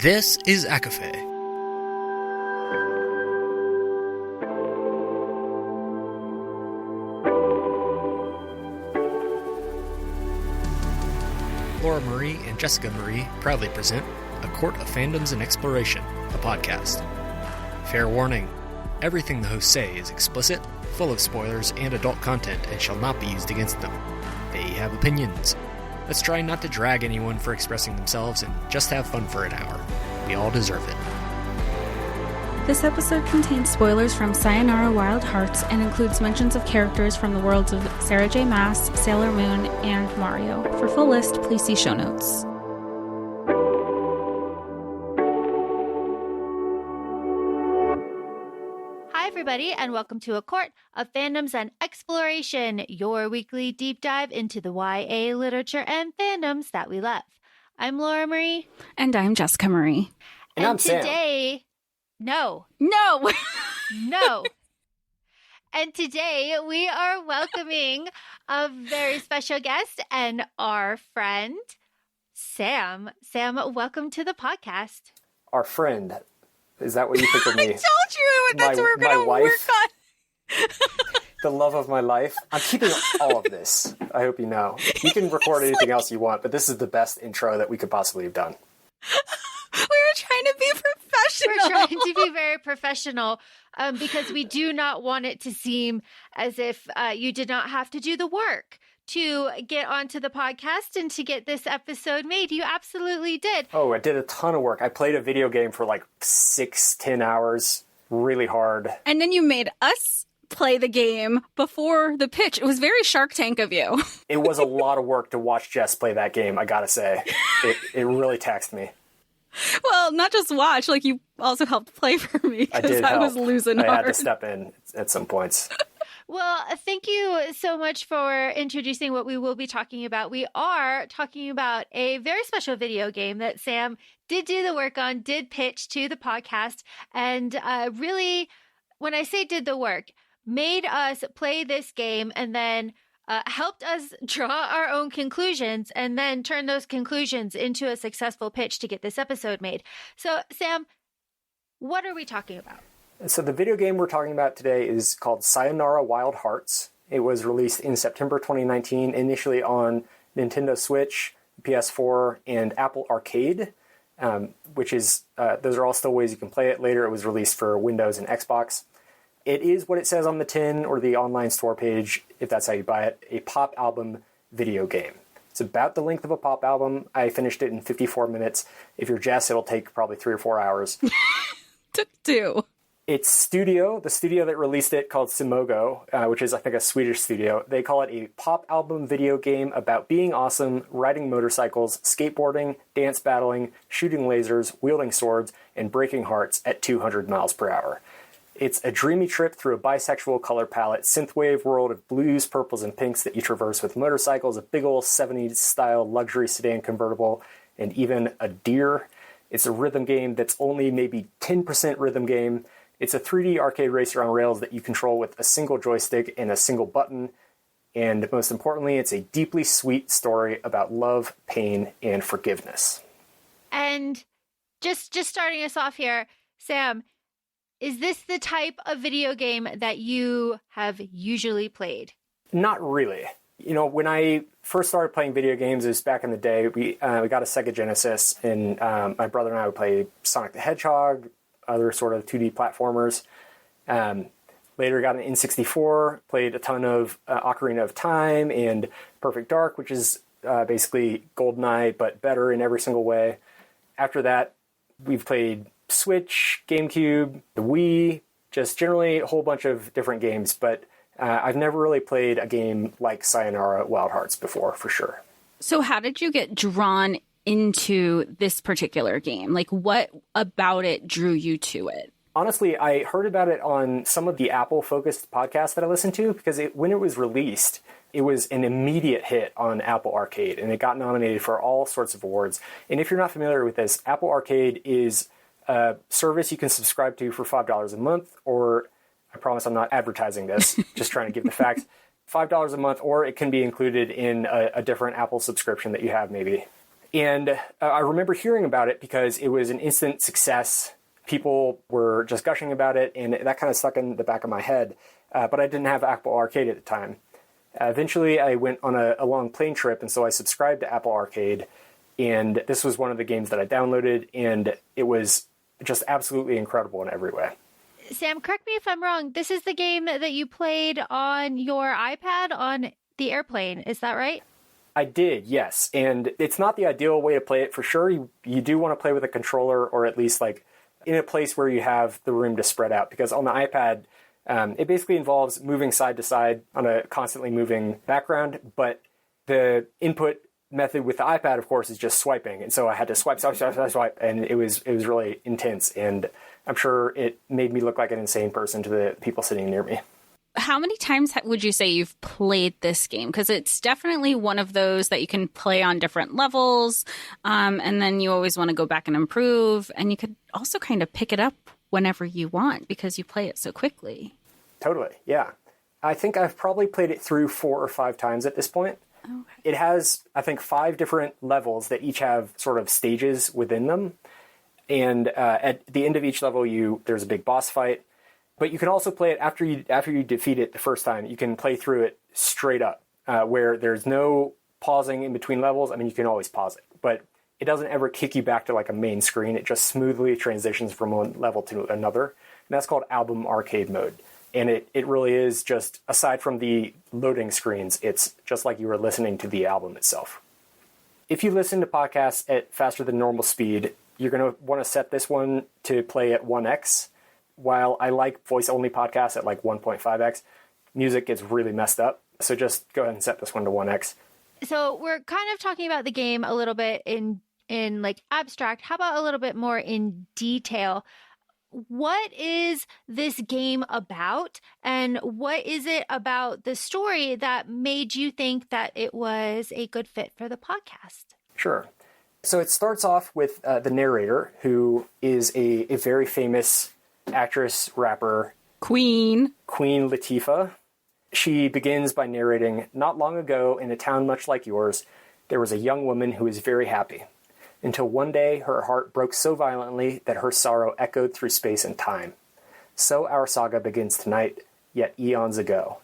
This is ACOFAE. Laura Marie and Jessica Marie proudly present A Court of Fandoms and Exploration, a podcast. Fair warning, everything the hosts say is explicit, full of spoilers and adult content and shall not be used against them. They have opinions. Let's try not to drag anyone for expressing themselves and just have fun for an hour. We all deserve it. This episode contains spoilers from Sayonara Wild Hearts and includes mentions of characters from the worlds of Sarah J. Maas, Sailor Moon, and Mario. For full list, please see show notes. Hi, everybody, and welcome to A Court of Fandoms and Exploration, your weekly deep dive into the YA literature and fandoms that we love. I'm Laura Marie. And I'm Jessica Marie. And I'm today, Sam. No. And today we are welcoming a very special guest and our friend, Sam. Sam, welcome to the podcast. Our friend. Is that what you think of me? I told you that's what we're going to work on. The love of my life. I'm keeping all of this. I hope you know. You can record anything else you want, but this is the best intro that we could possibly have done. We were trying to be professional. We're trying to be very professional because we do not want it to seem as if you did not have to do the work to get onto the podcast and to get this episode made. You absolutely did. Oh, I did a ton of work. I played a video game for like 6-10 hours, really hard. And then you made us play the game before the pitch. It was very Shark Tank of you. It was a lot of work to watch Jess play that game, I gotta say. It really taxed me. Well, not just watch, like you also helped play for me because I was losing hard. I had to step in at some points. Well, thank you so much for introducing what we will be talking about. We are talking about a very special video game that Sam did do the work on, did pitch to the podcast, and really, when I say did the work, made us play this game and then helped us draw our own conclusions and then turn those conclusions into a successful pitch to get this episode made. So, Sam, what are we talking about? So the video game we're talking about today is called Sayonara Wild Hearts. It was released in September 2019, initially on Nintendo Switch, PS4, and Apple Arcade, which is, those are all still ways you can play it. Later it was released for Windows and Xbox. It is what it says on the tin or the online store page, if that's how you buy it, a pop album video game. It's about the length of a pop album. I finished it in 54 minutes. If you're Jess, it'll take probably 3 or 4 hours. Took 2. It's the studio that released it, called Simogo, which is, I think, a Swedish studio. They call it a pop album video game about being awesome, riding motorcycles, skateboarding, dance battling, shooting lasers, wielding swords, and breaking hearts at 200 miles per hour. It's a dreamy trip through a bisexual color palette, synthwave world of blues, purples, and pinks that you traverse with motorcycles, a big old 70s-style luxury sedan convertible, and even a deer. It's a rhythm game that's only maybe 10% rhythm game. It's a 3D arcade racer on rails that you control with a single joystick and a single button. And most importantly, it's a deeply sweet story about love, pain, and forgiveness. And just starting us off here, Sam, is this the type of video game that you have usually played? Not really. You know, when I first started playing video games, it was back in the day. We got a Sega Genesis, and my brother and I would play Sonic the Hedgehog, other sort of 2D platformers. Later got an N64, played a ton of Ocarina of Time and Perfect Dark, which is basically GoldenEye, but better in every single way. After that, we've played Switch, GameCube, the Wii, just generally a whole bunch of different games, but I've never really played a game like Sayonara Wild Hearts before, for sure. So how did you get drawn into this particular game? Like, what about it drew you to it? Honestly, I heard about it on some of the Apple-focused podcasts that I listened to, because when it was released, it was an immediate hit on Apple Arcade, and it got nominated for all sorts of awards. And if you're not familiar with this, Apple Arcade is a service you can subscribe to for $5 a month, or, I promise I'm not advertising this, just trying to give the facts, $5 a month, or it can be included in a different Apple subscription that you have maybe. And I remember hearing about it because it was an instant success. People were just gushing about it, and that kind of stuck in the back of my head. But I didn't have Apple Arcade at the time. Eventually, I went on a long plane trip, and so I subscribed to Apple Arcade. And this was one of the games that I downloaded, and it was just absolutely incredible in every way. Sam, correct me if I'm wrong. This is the game that you played on your iPad on the airplane. Is that right? I did, yes. And it's not the ideal way to play it for sure. You do want to play with a controller, or at least like in a place where you have the room to spread out. Because on the iPad, it basically involves moving side to side on a constantly moving background. But the input method with the iPad, of course, is just swiping. And so I had to swipe, and it was really intense. And I'm sure it made me look like an insane person to the people sitting near me. How many times would you say you've played this game? Because it's definitely one of those that you can play on different levels, and then you always want to go back and improve. And you could also kind of pick it up whenever you want because you play it so quickly. Totally, yeah. I think I've probably played it through 4 or 5 times at this point. Okay. It has, I think, 5 different levels that each have sort of stages within them. And at the end of each level, there's a big boss fight. But you can also play it after you defeat it the first time. You can play through it straight up, where there's no pausing in between levels. I mean, you can always pause it, but it doesn't ever kick you back to like a main screen. It just smoothly transitions from one level to another. And that's called Album Arcade Mode. And it really is just, aside from the loading screens, it's just like you were listening to the album itself. If you listen to podcasts at faster than normal speed, you're going to want to set this one to play at 1x. While I like voice-only podcasts at like 1.5x, music gets really messed up. So just go ahead and set this one to 1x. So we're kind of talking about the game a little bit in like abstract. How about a little bit more in detail? What is this game about? And what is it about the story that made you think that it was a good fit for the podcast? Sure. So it starts off with the narrator, who is a very famous actress, rapper, Queen Latifah. She begins by narrating, "Not long ago, in a town much like yours, there was a young woman who was very happy, until one day her heart broke so violently that her sorrow echoed through space and time. So our saga begins tonight, yet eons ago.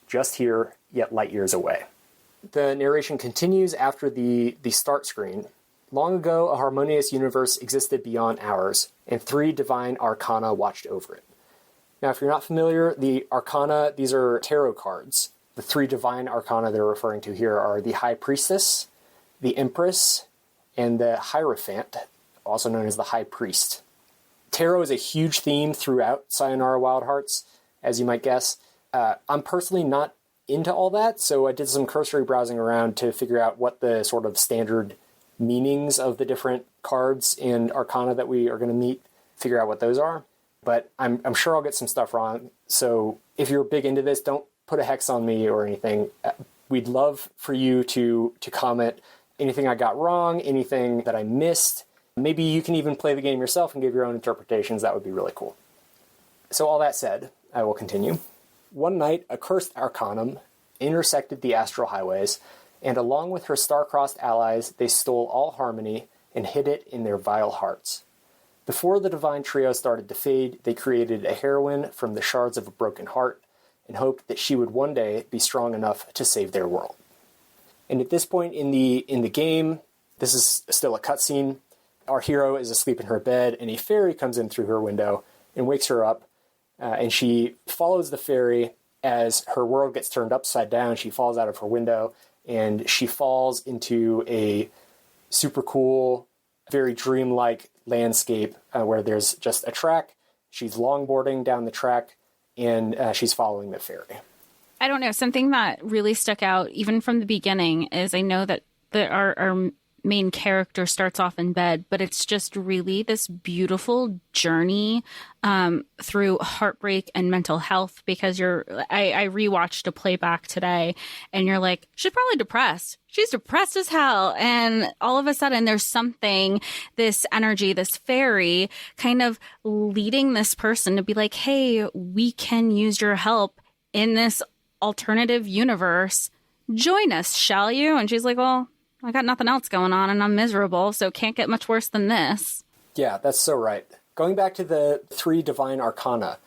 Just here, yet light years away." The narration continues after the start screen. "Long ago, a harmonious universe existed beyond ours, and 3 divine arcana watched over it." Now, if you're not familiar, the arcana, these are tarot cards. The 3 divine arcana they're referring to here are the High Priestess, the Empress, and the Hierophant, also known as the High Priest. Tarot is a huge theme throughout Sayonara Wild Hearts, as you might guess. I'm personally not into all that, so I did some cursory browsing around to figure out what the sort of standard meanings of the different cards and arcana that we are going to meet, figure out what those are. But I'm sure I'll get some stuff wrong. So if you're big into this, don't put a hex on me or anything. We'd love for you to comment anything I got wrong, anything that I missed. Maybe you can even play the game yourself and give your own interpretations. That would be really cool. So all that said, I will continue. One night, a cursed arcanum intersected the astral highways, and along with her star-crossed allies, they stole all harmony and hid it in their vile hearts. Before the divine trio started to fade, they created a heroine from the shards of a broken heart and hoped that she would one day be strong enough to save their world. And at this point in the game, this is still a cutscene. Our hero is asleep in her bed, and a fairy comes in through her window and wakes her up, and she follows the fairy as her world gets turned upside down. She falls out of her window, and she falls into a super cool, very dreamlike landscape where there's just a track. She's longboarding down the track, and she's following the fairy. I don't know. Something that really stuck out, even from the beginning, is I know that our main character starts off in bed, but it's just really this beautiful journey through heartbreak and mental health, because I rewatched a playback today, and you're like, she's probably depressed. She's depressed as hell. And all of a sudden there's something, this energy, this fairy kind of leading this person to be like, hey, we can use your help in this alternative universe. Join us, shall you? And she's like, well, I got nothing else going on and I'm miserable, so it can't get much worse than this. Yeah, that's so right. Going back to the 3 divine arcana,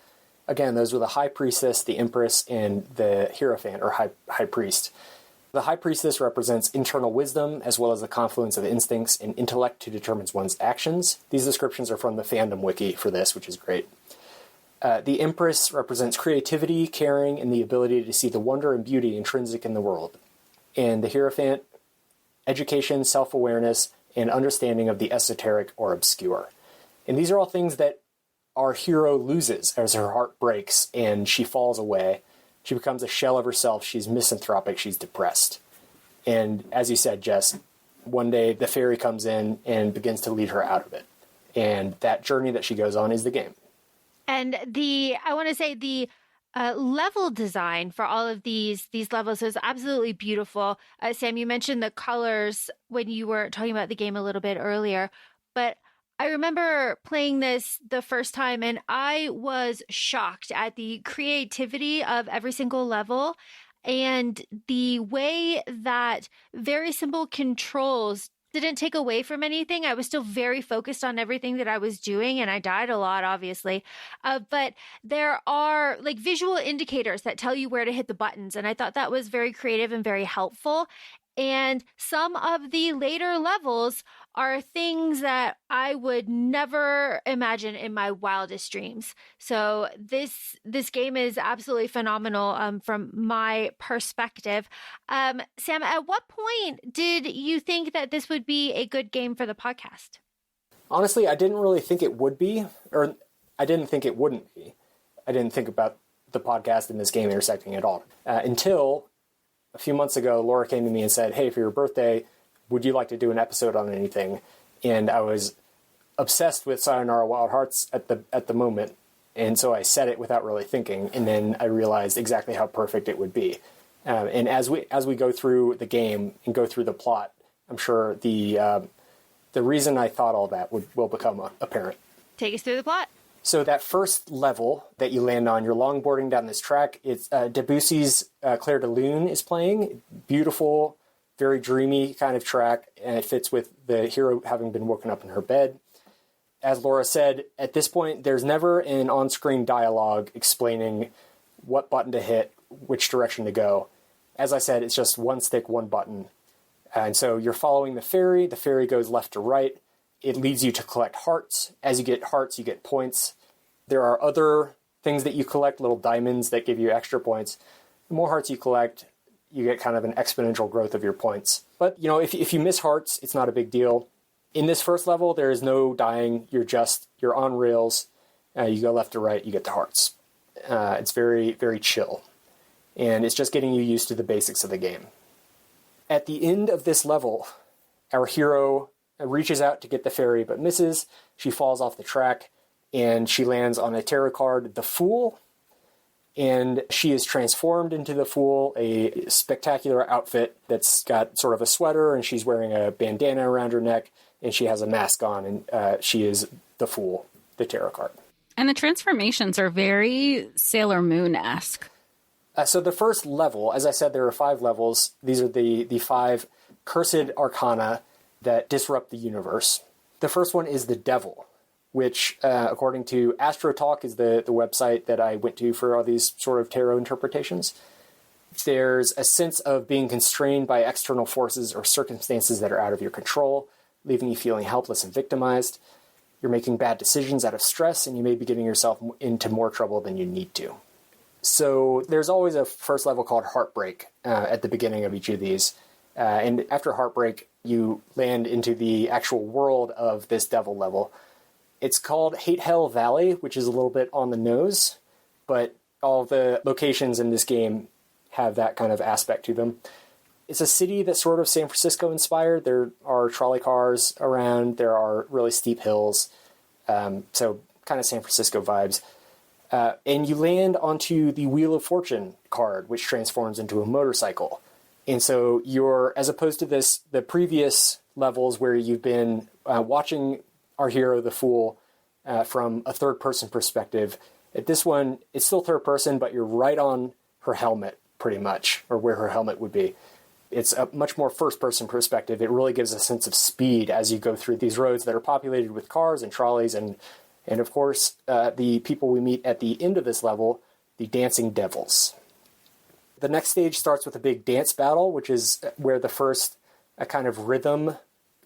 again, those were the High Priestess, the Empress, and the Hierophant, or High Priest. The High Priestess represents internal wisdom, as well as the confluence of instincts and intellect to determine one's actions. These descriptions are from the fandom wiki for this, which is great. The Empress represents creativity, caring, and the ability to see the wonder and beauty intrinsic in the world. And the Hierophant, education, self-awareness, and understanding of the esoteric or obscure. And these are all things that our hero loses as her heart breaks and she falls away. She becomes a shell of herself. She's misanthropic. She's depressed. And as you said, Jess, one day the fairy comes in and begins to lead her out of it. And that journey that she goes on is the game. And I want to say the level design for all of these levels is absolutely beautiful. Sam, you mentioned the colors when you were talking about the game a little bit earlier, but I remember playing this the first time and I was shocked at the creativity of every single level and the way that very simple controls didn't take away from anything. I was still very focused on everything that I was doing, and I died a lot, obviously. But there are like visual indicators that tell you where to hit the buttons, and I thought that was very creative and very helpful. And some of the later levels are things that I would never imagine in my wildest dreams. So this game is absolutely phenomenal from my perspective. Sam, at what point did you think that this would be a good game for the podcast? Honestly, I didn't really think it would be, or I didn't think it wouldn't be. I didn't think about the podcast and this game intersecting at all. Until a few months ago, Laura came to me and said, hey, for your birthday, would you like to do an episode on anything? And I was obsessed with Sayonara Wild Hearts at the moment. And so I said it without really thinking. And then I realized exactly how perfect it would be. And as we go through the game and go through the plot, I'm sure the reason I thought all that will become apparent. Take us through the plot. So that first level that you land on, you're longboarding down this track. It's Debussy's Clair de Lune is playing. Beautiful, very dreamy kind of track, and it fits with the hero having been woken up in her bed. As Laura said, at this point, there's never an on-screen dialogue explaining what button to hit, which direction to go. As I said, it's just one stick, one button. And so you're following the fairy. The fairy goes left to right. It leads you to collect hearts. As you get hearts, you get points. There are other things that you collect, little diamonds that give you extra points. The more hearts you collect, you get kind of an exponential growth of your points. But, if you miss hearts, it's not a big deal. In this first level, there is no dying. You're on rails. You go left to right, you get the hearts. It's very, very chill. And it's just getting you used to the basics of the game. At the end of this level, our hero reaches out to get the fairy, but misses. She falls off the track, and she lands on a tarot card, the Fool. And she is transformed into the Fool, a spectacular outfit that's got sort of a sweater, and she's wearing a bandana around her neck, and she has a mask on, and she is the Fool, the tarot card. And the transformations are very Sailor Moon-esque. So the first level, as I said, there are 5 levels. These are the 5 cursed arcana that disrupt the universe. The first one is the Devil, which, according to AstroTalk, is the website that I went to for all these sort of tarot interpretations. There's a sense of being constrained by external forces or circumstances that are out of your control, leaving you feeling helpless and victimized. You're making bad decisions out of stress, and you may be getting yourself into more trouble than you need to. So there's always a first level called Heartbreak at the beginning of each of these. And after Heartbreak, you land into the actual world of this devil level. It's called Hate Hell Valley, which is a little bit on the nose, but all the locations in this game have that kind of aspect to them. It's a city that's sort of San Francisco inspired. There are trolley cars around. There are really steep hills. So kind of San Francisco vibes. And you land onto the Wheel of Fortune card, which transforms into a motorcycle. And so you're, as opposed to the previous levels where you've been watching our hero, the Fool, from a third-person perspective, at this one, it's still third-person, but you're right on her helmet, pretty much, or where her helmet would be. It's a much more first-person perspective. It really gives a sense of speed as you go through these roads that are populated with cars and trolleys, and of course, the people we meet at the end of this level, the Dancing Devils. The next stage starts with a big dance battle, which is where the first kind of rhythm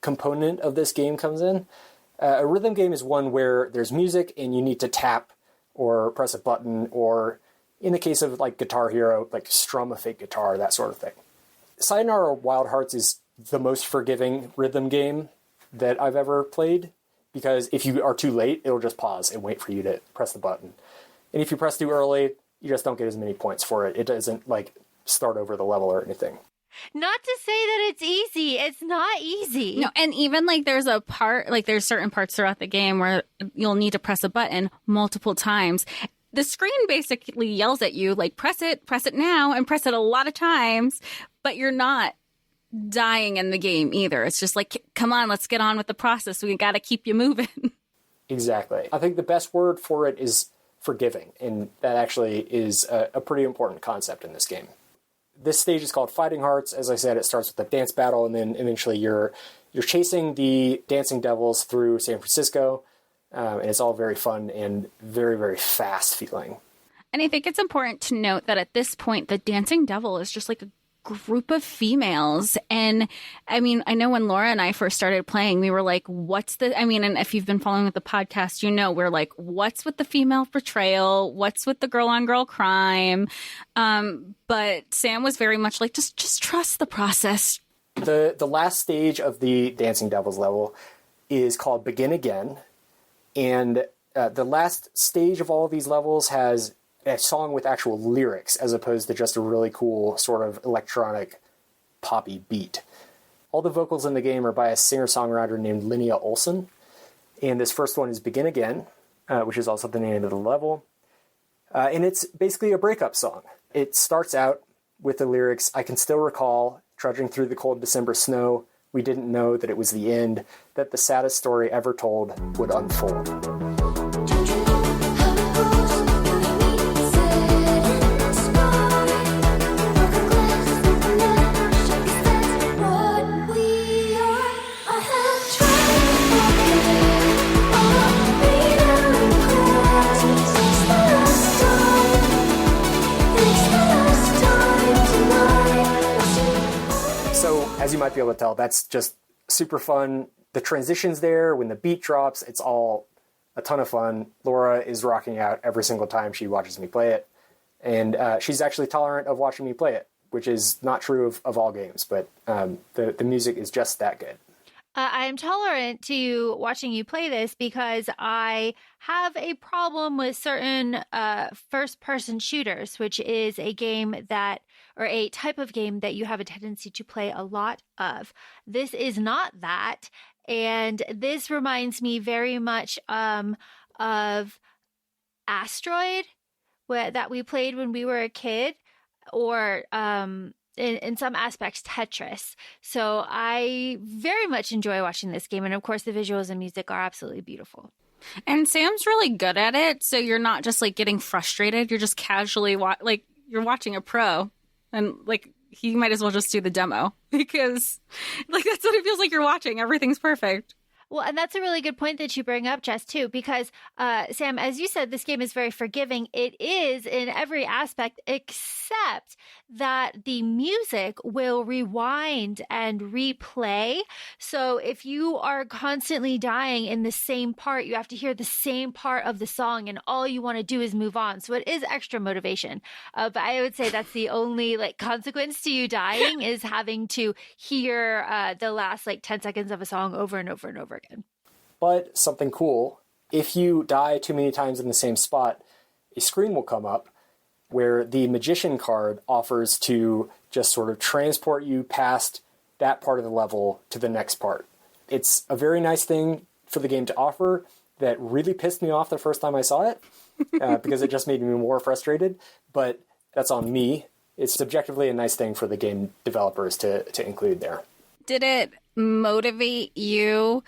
component of this game comes in. A rhythm game is one where there's music and you need to tap or press a button, or in the case of like Guitar Hero, like strum a fake guitar, that sort of thing. Sayonara Wild Hearts is the most forgiving rhythm game that I've ever played, because if you are too late, it'll just pause and wait for you to press the button. And if you press too early, you just don't get as many points for it. It doesn't like start over the level or anything. Not to say that it's easy. It's not easy. No, and even like there's certain parts throughout the game where you'll need to press a button multiple times. The screen basically yells at you, like, press it now, and press it a lot of times, but you're not dying in the game either. It's just like, come on, let's get on with the process. We got to keep you moving. Exactly. I think the best word for it is forgiving, and that actually is a pretty important concept in this game. This stage is called Fighting Hearts. As I said, it starts with a dance battle, and then eventually you're chasing the Dancing Devils through San Francisco. And it's all very fun and very, very fast feeling. And I think it's important to note that at this point, the Dancing Devil is just like a group of females. And I mean, I know when Laura and I first started playing, we were like, and if you've been following with the podcast, we're like, what's with the female portrayal? What's with the girl on girl crime? But Sam was very much like, just trust the process. The last stage of the Dancing Devils level is called Begin Again. And the last stage of all of these levels has a song with actual lyrics as opposed to just a really cool sort of electronic poppy beat. All the vocals in the game are by a singer-songwriter named Linnea Olson. And this first one is Begin Again, which is also the name of the level. And it's basically a breakup song. It starts out with the lyrics, "I can still recall, trudging through the cold December snow, we didn't know that it was the end, that the saddest story ever told would unfold." As you might be able to tell, that's just super fun. The transitions there, when the beat drops, it's all a ton of fun. Laura is rocking out every single time she watches me play it. And she's actually tolerant of watching me play it, which is not true of all games, but the music is just that good. I am tolerant to watching you play this because I have a problem with certain first-person shooters, which is a type of game that you have a tendency to play a lot of. This is not that, and this reminds me very much of Asteroid that we played when we were a kid, or in some aspects Tetris. So I very much enjoy watching this game, and of course the visuals and music are absolutely beautiful. And Sam's really good at it, so you're not just like getting frustrated. You're just casually you're watching a pro, and like he might as well just do the demo because like that's what it feels like you're watching. Everything's perfect. Well, and that's a really good point that you bring up, Jess, too, because, Sam, as you said, this game is very forgiving. It is in every aspect, except that the music will rewind and replay. So if you are constantly dying in the same part, you have to hear the same part of the song, and all you want to do is move on. So it is extra motivation. But I would say that's the only consequence to you dying is having to hear the last 10 seconds of a song over and over and over again. But something cool, if you die too many times in the same spot, a screen will come up where the magician card offers to just sort of transport you past that part of the level to the next part. It's a very nice thing for the game to offer that really pissed me off the first time I saw it because it just made me more frustrated, but that's on me. It's subjectively a nice thing for the game developers to include there. Did it motivate you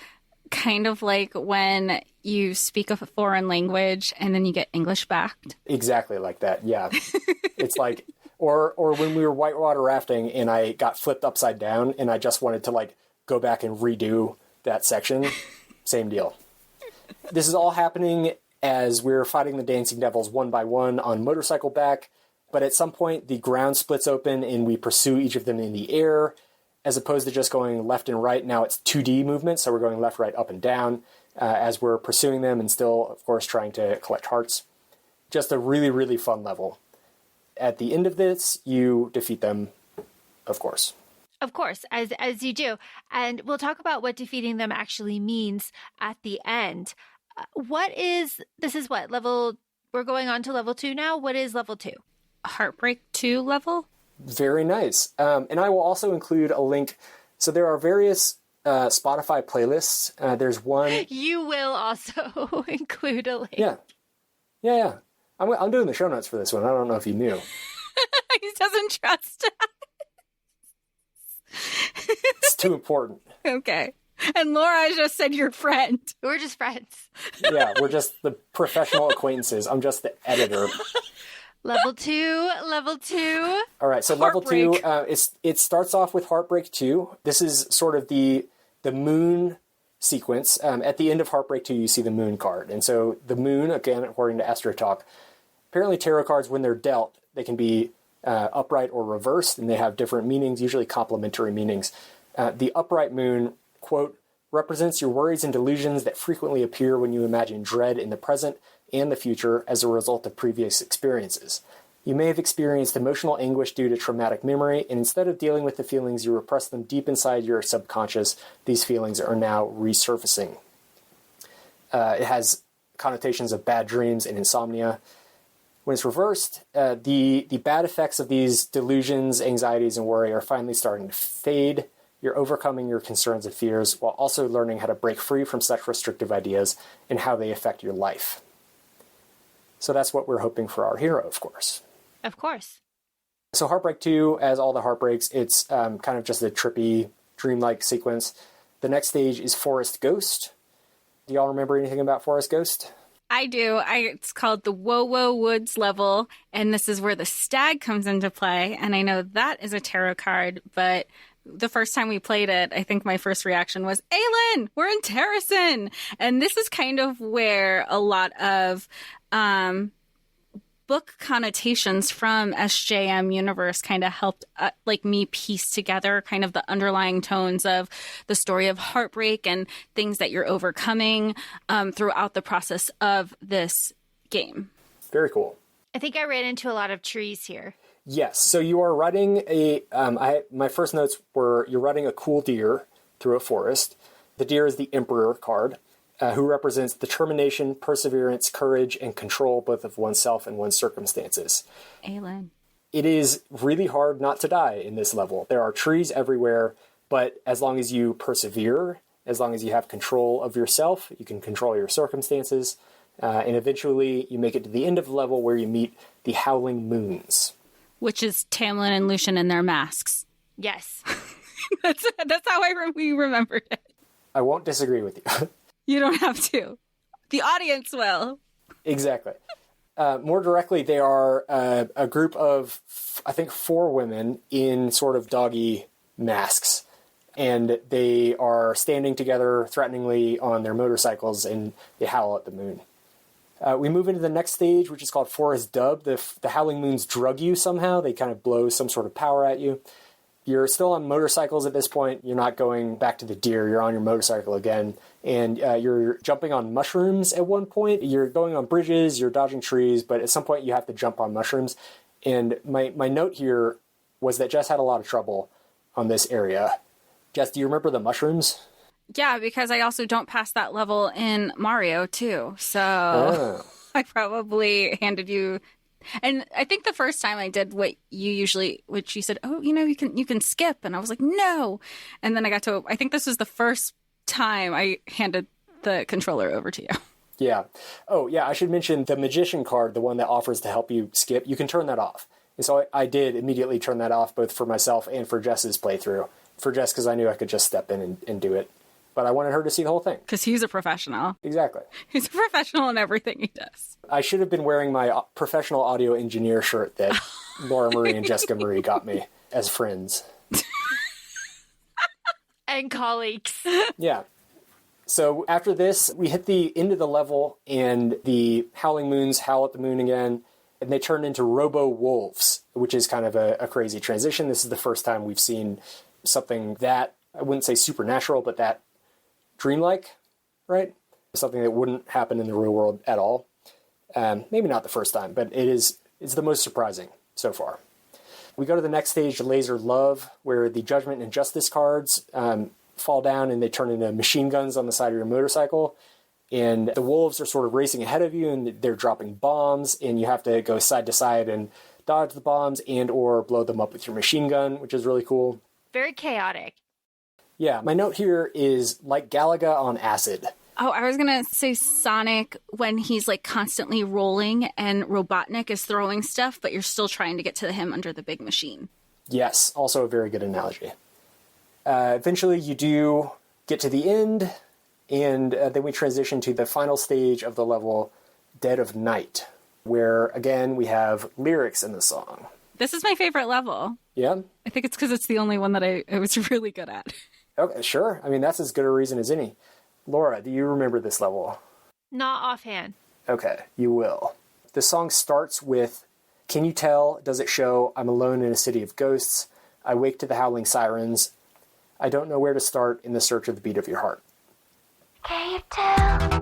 kind of like when you speak a foreign language and then you get English backed? Exactly like that, yeah. It's like, Or when we were whitewater rafting and I got flipped upside down and I just wanted to like go back and redo that section. Same deal. This is all happening as we're fighting the dancing devils one by one on motorcycle back. But at some point the ground splits open and we pursue each of them in the air as opposed to just going left and right. Now it's 2D movement. So we're going left, right, up and down as we're pursuing them and still, of course, trying to collect hearts. Just a really, really fun level. At the end of this, you defeat them, of course. Of course, as you do. And we'll talk about what defeating them actually means at the end. This is what, level, we're going on to level 2 now? What is level 2? Heartbreak 2 level? Very nice. And I will also include a link. So there are various Spotify playlists. There's one. You will also include a link. Yeah. I'm doing the show notes for this one. I don't know if you knew. He doesn't trust us. It's too important. Okay. And Laura just said your friend. We're just friends. Yeah, we're just the professional acquaintances. I'm just the editor. Level 2. All right, so Heartbreak. level 2, it starts off with Heartbreak 2. This is sort of the moon sequence. At the end of Heartbreak 2, you see the moon card. And so the moon, again, according to Astro Talk, apparently tarot cards, when they're dealt, they can be upright or reversed, and they have different meanings, usually complementary meanings. The upright moon, quote, represents your worries and delusions that frequently appear when you imagine dread in the present and the future as a result of previous experiences. You may have experienced emotional anguish due to traumatic memory, and instead of dealing with the feelings, you repress them deep inside your subconscious. These feelings are now resurfacing. It has connotations of bad dreams and insomnia. When it's reversed, the bad effects of these delusions, anxieties, and worry are finally starting to fade. You're overcoming your concerns and fears while also learning how to break free from such restrictive ideas and how they affect your life. So that's what we're hoping for our hero, of course. Of course. So Heartbreak 2, as all the Heartbreaks, it's kind of just a trippy, dreamlike sequence. The next stage is Forest Ghost. Do y'all remember anything about Forest Ghost? I do. It's called the Whoa Whoa Woods level, and this is where the stag comes into play. And I know that is a tarot card, but the first time we played it, I think my first reaction was, Aylin, we're in Terracin! And this is kind of where a lot of book connotations from SJM Universe kind of helped me piece together kind of the underlying tones of the story of heartbreak and things that you're overcoming throughout the process of this game. Very cool. I think I ran into a lot of trees here. Yes. So you are riding my first notes were you're riding a cool deer through a forest. The deer is the Emperor card, who represents determination, perseverance, courage, and control both of oneself and one's circumstances. Aylin. It is really hard not to die in this level. There are trees everywhere, but as long as you persevere, as long as you have control of yourself, you can control your circumstances, and eventually you make it to the end of the level where you meet the Howling Moons. Which is Tamlin and Lucian in their masks. Yes. That's how we remembered it. I won't disagree with you. You don't have to. The audience will. Exactly. More directly, they are a group of, I think, 4 women in sort of doggy masks. And they are standing together threateningly on their motorcycles, and they howl at the moon. We move into the next stage, which is called Forest Dub. The Howling Moons drug you somehow. They kind of blow some sort of power at you. You're still on motorcycles at this point. You're not going back to the deer. You're on your motorcycle again. And you're jumping on mushrooms at one point. You're going on bridges. You're dodging trees. But at some point, you have to jump on mushrooms. And my note here was that Jess had a lot of trouble on this area. Jess, do you remember the mushrooms? Yeah, because I also don't pass that level in Mario, too. So I probably handed you... And I think the first time I did what you said, oh, you can skip. And I was like, no. And then I think this was the first time I handed the controller over to you. Yeah. Oh, yeah, I should mention the Magician card, the one that offers to help you skip. You can turn that off. And so I did immediately turn that off, both for myself and for Jess's playthrough. For Jess, because I knew I could just step in and do it. But I wanted her to see the whole thing. Because he's a professional. Exactly. He's a professional in everything he does. I should have been wearing my professional audio engineer shirt that Laura Marie and Jessica Marie got me as friends. And colleagues. Yeah. So after this, we hit the end of the level, and the Howling Moons howl at the moon again, and they turn into robo-wolves, which is kind of a crazy transition. This is the first time we've seen something that, I wouldn't say supernatural, but that dreamlike, right? Something that wouldn't happen in the real world at all. Maybe not the first time, but it's the most surprising so far. We go to the next stage, Laser Love, where the Judgment and Justice cards fall down and they turn into machine guns on the side of your motorcycle. And the wolves are sort of racing ahead of you, and they're dropping bombs, and you have to go side to side and dodge the bombs and or blow them up with your machine gun, which is really cool. Very chaotic. Yeah, my note here is like Galaga on acid. Oh, I was going to say Sonic when he's like constantly rolling and Robotnik is throwing stuff, but you're still trying to get to him under the big machine. Yes, also a very good analogy. Eventually you do get to the end, and then we transition to the final stage of the level, Dead of Night, where, again, we have lyrics in the song. This is my favorite level. Yeah? I think it's because it's the only one that I was really good at. Okay, sure. I mean, that's as good a reason as any. Laura, do you remember this level? Not offhand. Okay, you will. The song starts with, "Can you tell, does it show, I'm alone in a city of ghosts. I wake to the howling sirens. I don't know where to start in the search of the beat of your heart." Can you tell?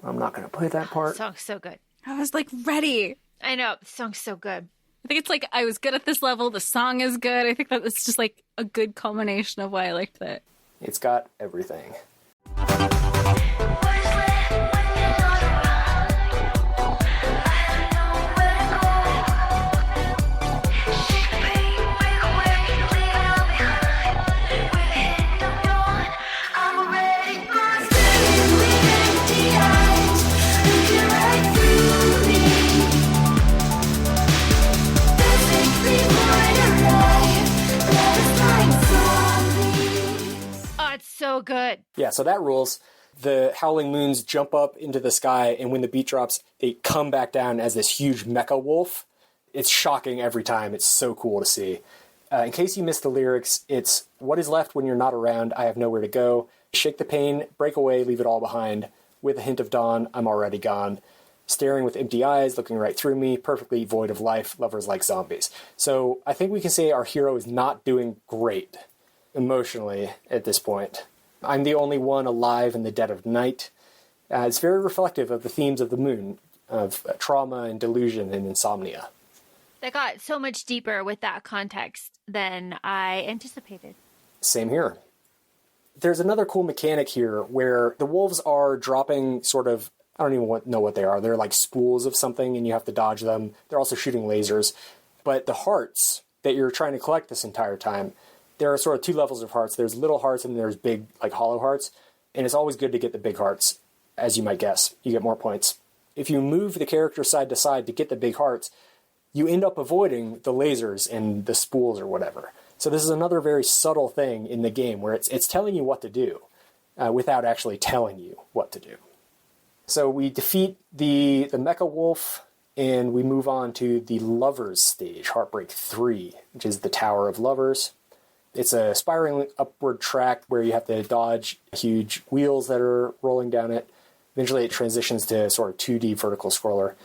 I'm not going to play that part. The song's so good. I was like ready. I know. The song's so good. I think it's like I was good at this level. The song is good. I think that it's just like a good culmination of why I liked it. It's got everything. So good. Yeah, so that rules. The Howling Moons jump up into the sky, and when the beat drops, they come back down as this huge mecha wolf. It's shocking every time. It's so cool to see. In case you missed the lyrics, it's, "What is left when you're not around? I have nowhere to go. Shake the pain, break away, leave it all behind. With a hint of dawn, I'm already gone. Staring with empty eyes, looking right through me, perfectly void of life, lovers like zombies." So I think we can say our hero is not doing great emotionally at this point. I'm the only one alive in the dead of night. It's very reflective of the themes of the moon, of trauma and delusion and insomnia. That got so much deeper with that context than I anticipated. Same here. There's another cool mechanic here where the wolves are dropping sort of, I don't even know what they are. They're like spools of something and you have to dodge them. They're also shooting lasers. But the hearts that you're trying to collect this entire time, there are sort of two levels of hearts. There's little hearts and there's big, like hollow hearts. And it's always good to get the big hearts, as you might guess. You get more points. If you move the character side to side to get the big hearts, you end up avoiding the lasers and the spools or whatever. So this is another very subtle thing in the game where it's telling you what to do without actually telling you what to do. So we defeat the Mecha Wolf, and we move on to the Lovers stage, Heartbreak 3, which is the Tower of Lovers. It's a spiraling upward track where you have to dodge huge wheels that are rolling down it. Eventually it transitions to sort of 2D vertical scroller.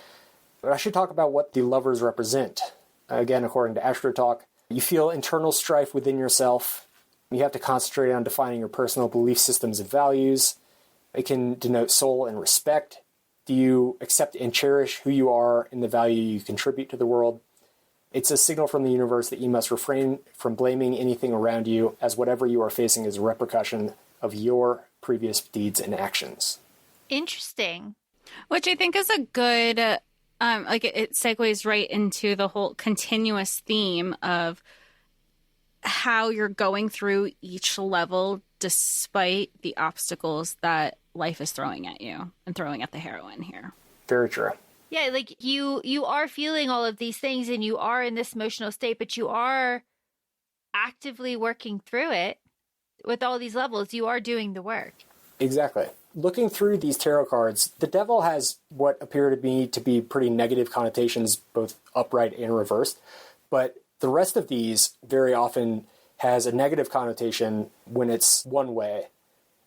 But I should talk about what the lovers represent. Again, according to AstroTalk, you feel internal strife within yourself. You have to concentrate on defining your personal belief systems and values. It can denote soul and respect. Do you accept and cherish who you are and the value you contribute to the world? It's a signal from the universe that you must refrain from blaming anything around you, as whatever you are facing is a repercussion of your previous deeds and actions. Interesting. Which I think is a good, it segues right into the whole continuous theme of how you're going through each level despite the obstacles that life is throwing at you and throwing at the heroine here. Very true. Yeah, like you are feeling all of these things and you are in this emotional state, but you are actively working through it with all these levels. You are doing the work. Exactly. Looking through these tarot cards, the devil has what appear to me to be pretty negative connotations, both upright and reversed. But the rest of these very often has a negative connotation when it's one way.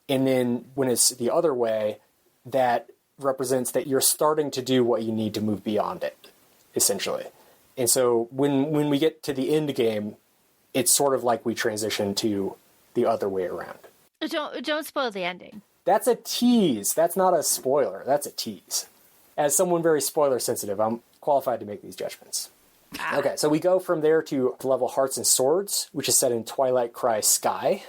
And then when it's the other way, that represents that you're starting to do what you need to move beyond it, essentially. And so when we get to the end game, it's sort of like we transition to the other way around. Don't spoil the ending. That's a tease. That's not a spoiler. That's a tease. As someone very spoiler sensitive, I'm qualified to make these judgments. Okay, so we go from there to the level Hearts and Swords, which is set in Twilight Cry Sky.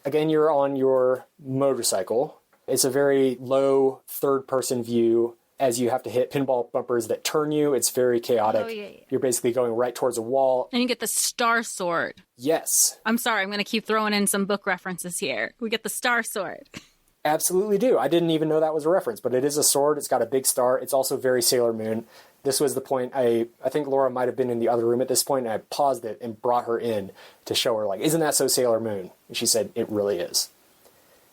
Again, you're on your motorcycle. It's a very low third-person view as you have to hit pinball bumpers that turn you. It's very chaotic. Oh, yeah. You're basically going right towards a wall. And you get the Star Sword. Yes. I'm sorry, I'm going to keep throwing in some book references here. We get the Star Sword. Absolutely do. I didn't even know that was a reference, but it is a sword. It's got a big star. It's also very Sailor Moon. This was the point. I think Laura might have been in the other room at this point, and I paused it and brought her in to show her, like, isn't that so Sailor Moon? And she said, it really is.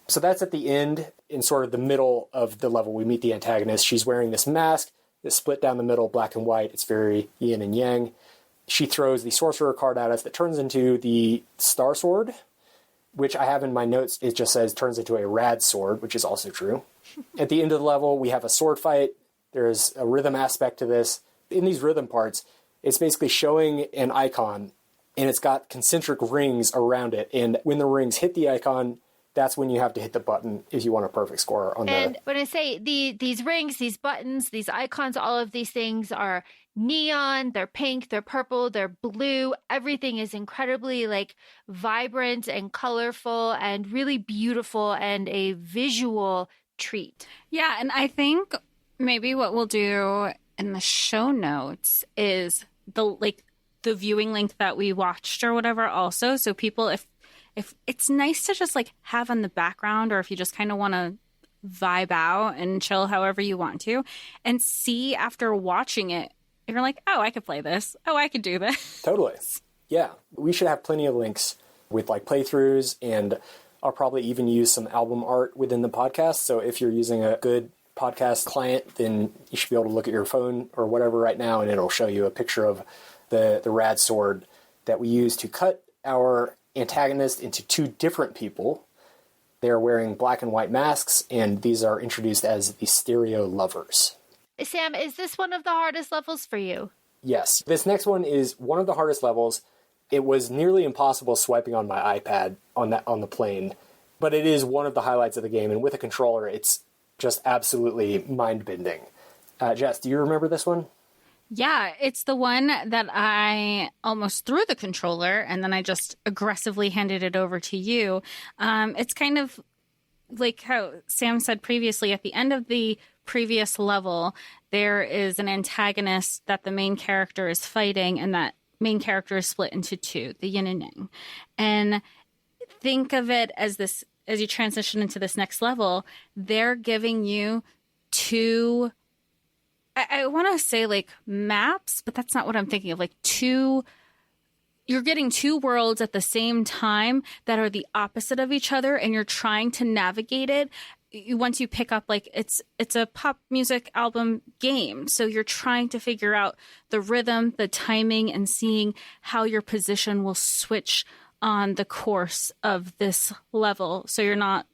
So that's at the end, in sort of the middle of the level. We meet the antagonist. She's wearing this mask that's split down the middle, black and white. It's very yin and yang. She throws the sorcerer card at us that turns into the Star Sword, which I have in my notes. It just says turns into a rad sword, which is also true. At the end of the level, we have a sword fight. There's a rhythm aspect to this. In these rhythm parts, it's basically showing an icon, and it's got concentric rings around it. And when the rings hit the icon, that's when you have to hit the button if you want a perfect score on And when I say these rings, these buttons, these icons, all of these things are neon, they're pink, they're purple, they're blue. Everything is incredibly like vibrant and colorful and really beautiful and a visual treat. Yeah, and I think maybe what we'll do in the show notes is the viewing link that we watched or whatever also. So people, if it's nice to just like have on the background, or if you just kind of want to vibe out and chill however you want to, and see after watching it, if you're like, oh, I could play this. Oh, I could do this. Totally. Yeah. We should have plenty of links with like playthroughs, and I'll probably even use some album art within the podcast. So if you're using a good podcast client, then you should be able to look at your phone or whatever right now, and it'll show you a picture of the rad sword that we use to cut our antagonist into two different people. They are wearing black and white masks, and these are introduced as the stereo lovers. Sam, is this one of the hardest levels for you? Yes. This next one is one of the hardest levels. It was nearly impossible swiping on my iPad on the plane, but it is one of the highlights of the game, and with a controller, it's just absolutely mind-bending. Jess, do you remember this one? Yeah, it's the one that I almost threw the controller and then I just aggressively handed it over to you. It's kind of like how Sam said previously, at the end of the previous level, there is an antagonist that the main character is fighting, and that main character is split into two, the yin and yang. And think of it as this, as you transition into this next level, they're giving you two, I want to say like maps, but that's not what I'm thinking of. Like you're getting two worlds at the same time that are the opposite of each other, and you're trying to navigate it. Once you pick up, like, it's a pop music album game, so you're trying to figure out the rhythm, the timing, and seeing how your position will switch on the course of this level, so you're not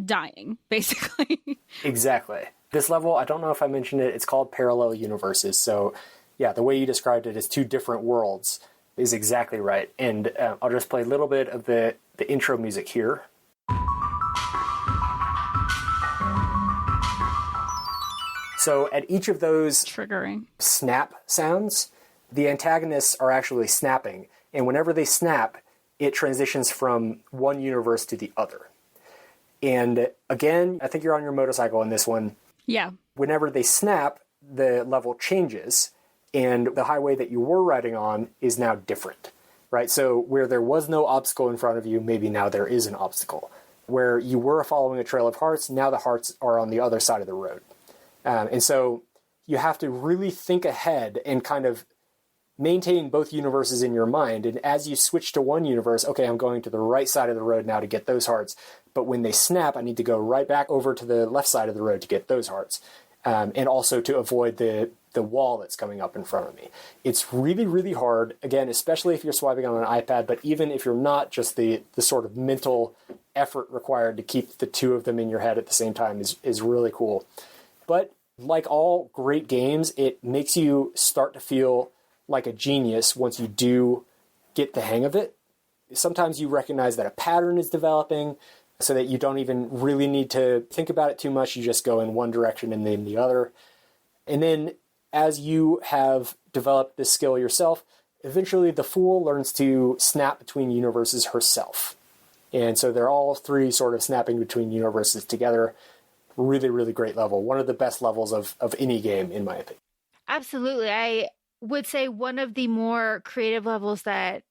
dying, basically. Exactly. This level, I don't know if I mentioned it, it's called Parallel Universes. So, yeah, the way you described it as two different worlds is exactly right. And I'll just play a little bit of the intro music here. So at each of those triggering snap sounds, the antagonists are actually snapping. And whenever they snap, it transitions from one universe to the other. And again, I think you're on your motorcycle in this one. Yeah. Whenever they snap, the level changes, and the highway that you were riding on is now different, right? So where there was no obstacle in front of you, maybe now there is an obstacle. Where you were following a trail of hearts, now the hearts are on the other side of the road. And so you have to really think ahead and kind of maintain both universes in your mind. And as you switch to one universe, okay, I'm going to the right side of the road now to get those hearts. But when they snap, I need to go right back over to the left side of the road to get those hearts. and also to avoid the wall that's coming up in front of me. It's really, really hard, again, especially if you're swiping on an iPad, but even if you're not, just the sort of mental effort required to keep the two of them in your head at the same time is really cool. But like all great games, it makes you start to feel like a genius once you do get the hang of it. Sometimes you recognize that a pattern is developing so that you don't even really need to think about it too much. You just go in one direction and then the other. And then as you have developed this skill yourself, eventually the fool learns to snap between universes herself. And so they're all three sort of snapping between universes together. Really, really great level. One of the best levels of any game, in my opinion. Absolutely. I would say one of the more creative levels that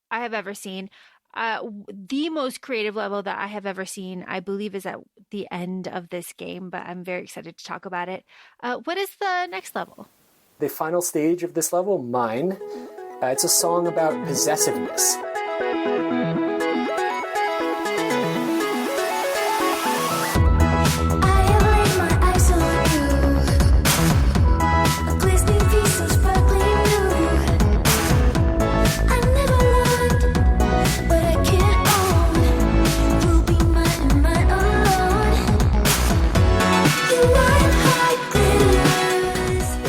I have ever seen. The most creative level that I have ever seen, I believe, is at the end of this game, but I'm very excited to talk about it. What is the next level? The final stage of this level, Mine, it's a song about possessiveness.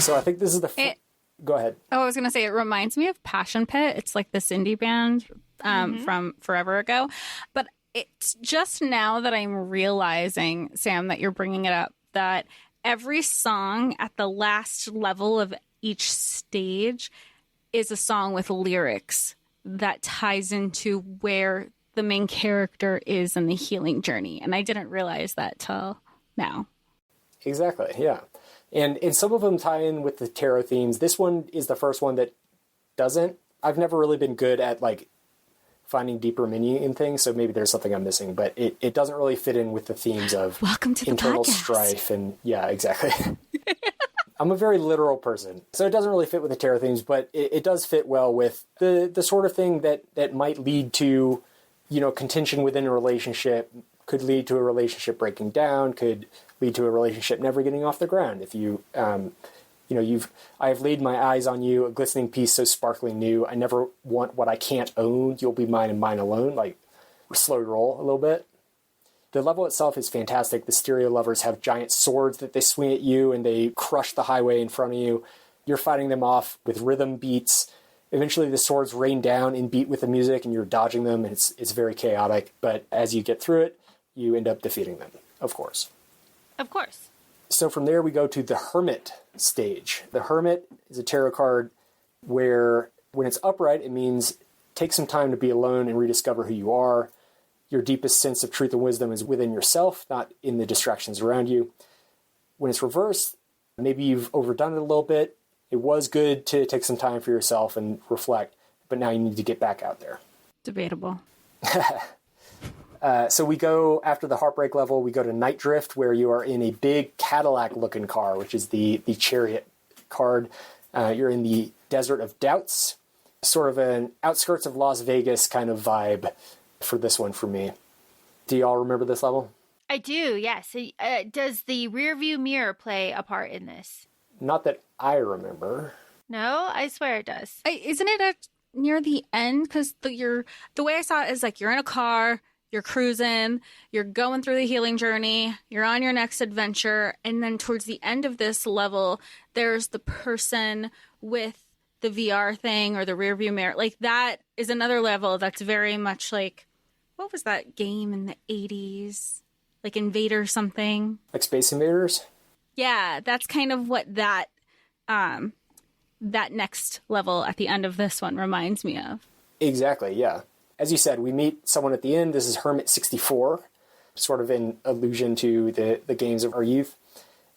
So I think this is the... Go ahead. Oh, I was going to say, it reminds me of Passion Pit. It's like this indie band from forever ago. But it's just now that I'm realizing, Sam, that you're bringing it up, that every song at the last level of each stage is a song with lyrics that ties into where the main character is in the healing journey. And I didn't realize that till now. Exactly, yeah. And some of them tie in with the tarot themes. This one is the first one that doesn't. I've never really been good at like finding deeper meaning in things, so maybe there's something I'm missing. But it doesn't really fit in with the themes of Welcome to the internal podcast. strife and yeah, exactly. I'm a very literal person, so it doesn't really fit with the tarot themes, but it does fit well with the sort of thing that might lead to, contention within a relationship, could lead to a relationship breaking down, could lead to a relationship never getting off the ground. If you, I have laid my eyes on you, a glistening piece so sparkling new. I never want what I can't own. You'll be mine and mine alone. Like, slow roll a little bit. The level itself is fantastic. The stereo lovers have giant swords that they swing at you and they crush the highway in front of you. You're fighting them off with rhythm beats. Eventually the swords rain down in beat with the music and you're dodging them. And it's very chaotic. But as you get through it, you end up defeating them, of course. Of course. So from there we go to the Hermit stage. The Hermit is a tarot card where when it's upright, it means take some time to be alone and rediscover who you are. Your deepest sense of truth and wisdom is within yourself, not in the distractions around you. When it's reversed, maybe you've overdone it a little bit. It was good to take some time for yourself and reflect, but now you need to get back out there. Debatable. So we go, after the Heartbreak level, we go to Night Drift, where you are in a big Cadillac-looking car, which is the Chariot card. You're in the Desert of Doubts, sort of an outskirts of Las Vegas kind of vibe for this one for me. Do y'all remember this level? I do, yes. Does the rear view mirror play a part in this? Not that I remember. No, I swear it does. Isn't it near the end? Because the way I saw it is like you're in a car, you're cruising, you're going through the healing journey, you're on your next adventure, and then towards the end of this level, there's the person with the VR thing or the rear view mirror. Like, that is another level that's very much like, what was that game in the 80s? Like Invader something? Like Space Invaders? Yeah, that's kind of what that next level at the end of this one reminds me of. Exactly, yeah. As you said, we meet someone at the end. This is Hermit 64, sort of in allusion to the games of our youth.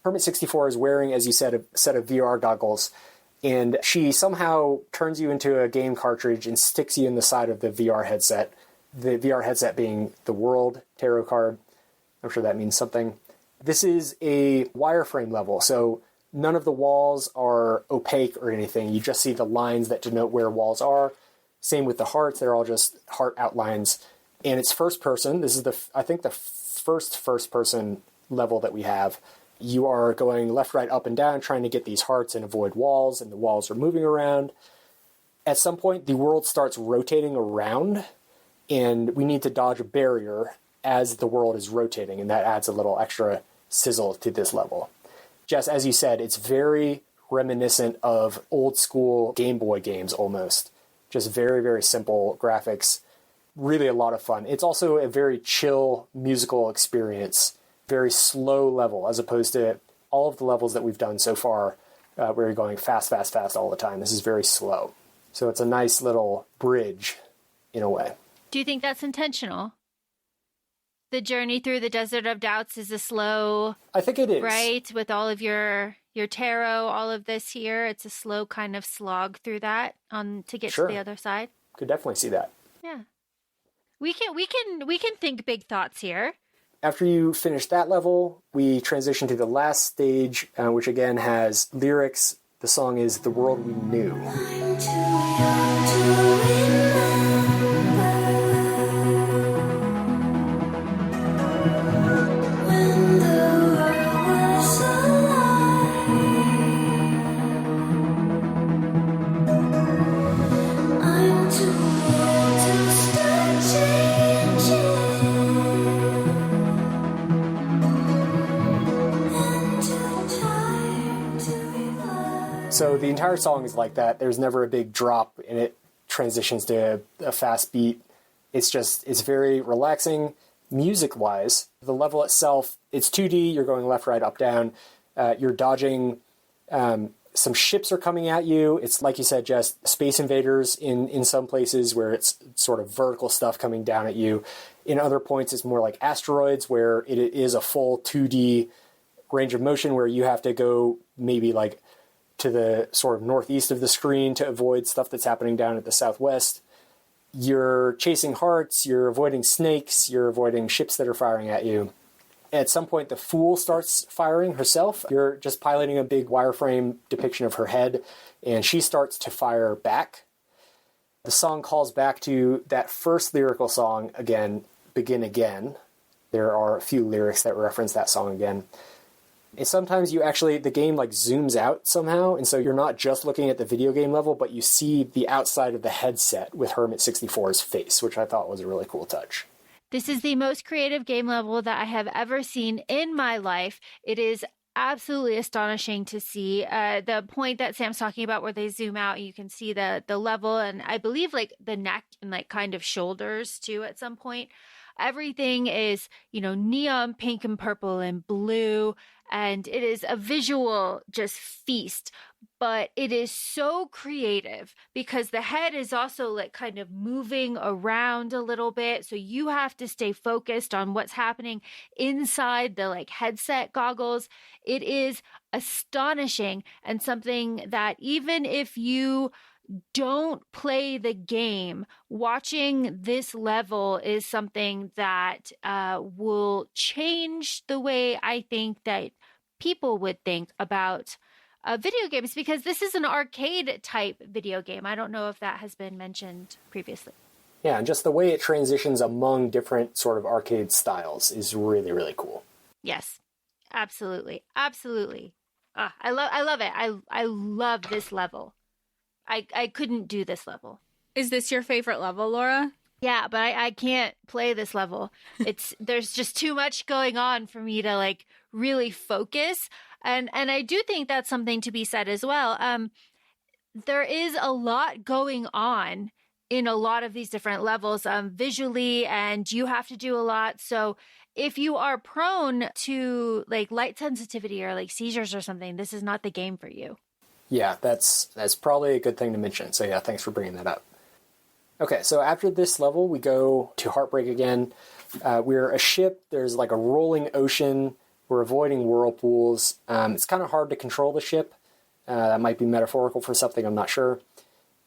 Hermit 64 is wearing, as you said, a set of VR goggles, and she somehow turns you into a game cartridge and sticks you in the side of the VR headset, the VR headset being the World tarot card. I'm sure that means something. This is a wireframe level, so none of the walls are opaque or anything. You just see the lines that denote where walls are. Same with the hearts. They're all just heart outlines. And it's first person. This is I think the first person level that we have. You are going left, right, up, and down, trying to get these hearts and avoid walls, and the walls are moving around. At some point, the world starts rotating around, and we need to dodge a barrier as the world is rotating, and that adds a little extra sizzle to this level. Jess, as you said, it's very reminiscent of old school Game Boy games almost. Just very, very simple graphics. Really a lot of fun. It's also a very chill musical experience. Very slow level, as opposed to all of the levels that we've done so far, where you're going fast, fast, fast all the time. This is very slow. So it's a nice little bridge, in a way. Do you think that's intentional? The journey through the Desert of Doubts is a slow... I think it is. Right? With all of your tarot, all of this here, it's a slow kind of slog through that to get to the other side. Could definitely see that. Yeah. We can think big thoughts here. After you finish that level, we transition to the last stage, which again has lyrics. The song is The World We Knew. I'm too young to remember when the world was alive. I'm too old to start changing. So the entire song is like that. There's never a big drop, and it transitions to a fast beat. It's very relaxing music-wise. The level itself, it's 2D. You're going left, right, up, down. You're dodging. Some ships are coming at you. It's, like you said, just Space Invaders in some places where it's sort of vertical stuff coming down at you. In other points, it's more like asteroids where it is a full 2D range of motion where you have to go maybe like to the sort of northeast of the screen to avoid stuff that's happening down at the southwest. You're chasing hearts, you're avoiding snakes, you're avoiding ships that are firing at you. At some point, the Fool starts firing herself. You're just piloting a big wireframe depiction of her head, and she starts to fire back. The song calls back to that first lyrical song again, Begin Again. There are a few lyrics that reference that song again. And sometimes the game like zooms out somehow, and so you're not just looking at the video game level, but you see the outside of the headset with Hermit 64's face, which I thought was a really cool touch. This is the most creative game level that I have ever seen in my life. It is absolutely astonishing to see the point that Sam's talking about where they zoom out and you can see the level, and I believe like the neck and like kind of shoulders too at some point. Everything is, neon pink and purple and blue, and it is a visual just feast. But it is so creative because the head is also like kind of moving around a little bit. So you have to stay focused on what's happening inside the like headset goggles. It is astonishing, and something that even if you don't play the game, watching this level is something that will change the way I think that people would think about video games, because this is an arcade type video game. I don't know if that has been mentioned previously. Yeah, and just the way it transitions among different sort of arcade styles is really, really cool. Yes, absolutely. Absolutely. I love it. I love this level. I couldn't do this level. Is this your favorite level, Laura? Yeah, but I can't play this level. There's just too much going on for me to like really focus. And I do think that's something to be said as well. There is a lot going on in a lot of these different levels visually, and you have to do a lot. So if you are prone to like light sensitivity or like seizures or something, this is not the game for you. Yeah, that's probably a good thing to mention. So yeah, thanks for bringing that up. Okay, so after this level, we go to Heartbreak again. We're a ship. There's like a rolling ocean. We're avoiding whirlpools. It's kind of hard to control the ship. That might be metaphorical for something, I'm not sure.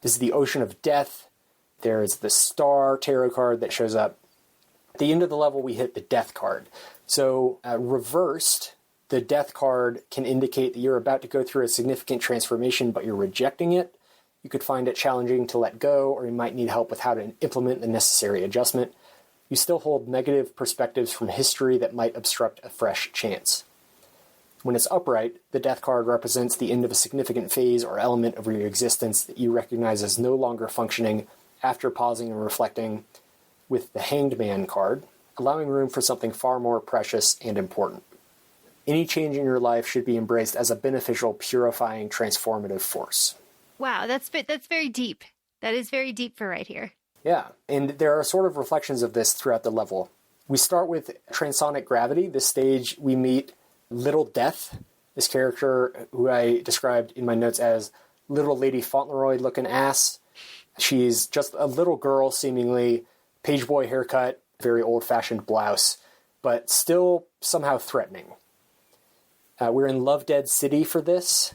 This is the Ocean of Death. There's the Star tarot card that shows up. At the end of the level, we hit the Death card. So reversed, the Death card can indicate that you're about to go through a significant transformation, but you're rejecting it. You could find it challenging to let go, or you might need help with how to implement the necessary adjustment. You still hold negative perspectives from history that might obstruct a fresh chance. When it's upright, the death card represents the end of a significant phase or element of your existence that you recognize as no longer functioning after pausing and reflecting, with the Hanged Man card, allowing room for something far more precious and important. Any change in your life should be embraced as a beneficial, purifying, transformative force. Wow, that's very deep. That is very deep for right here. Yeah, and there are sort of reflections of this throughout the level. We start with Transonic Gravity. This stage, we meet Little Death, this character who I described in my notes as Little Lady Fauntleroy-looking ass. She's just a little girl, seemingly, page boy haircut, very old-fashioned blouse, but still somehow threatening. We're in Love Dead City for this.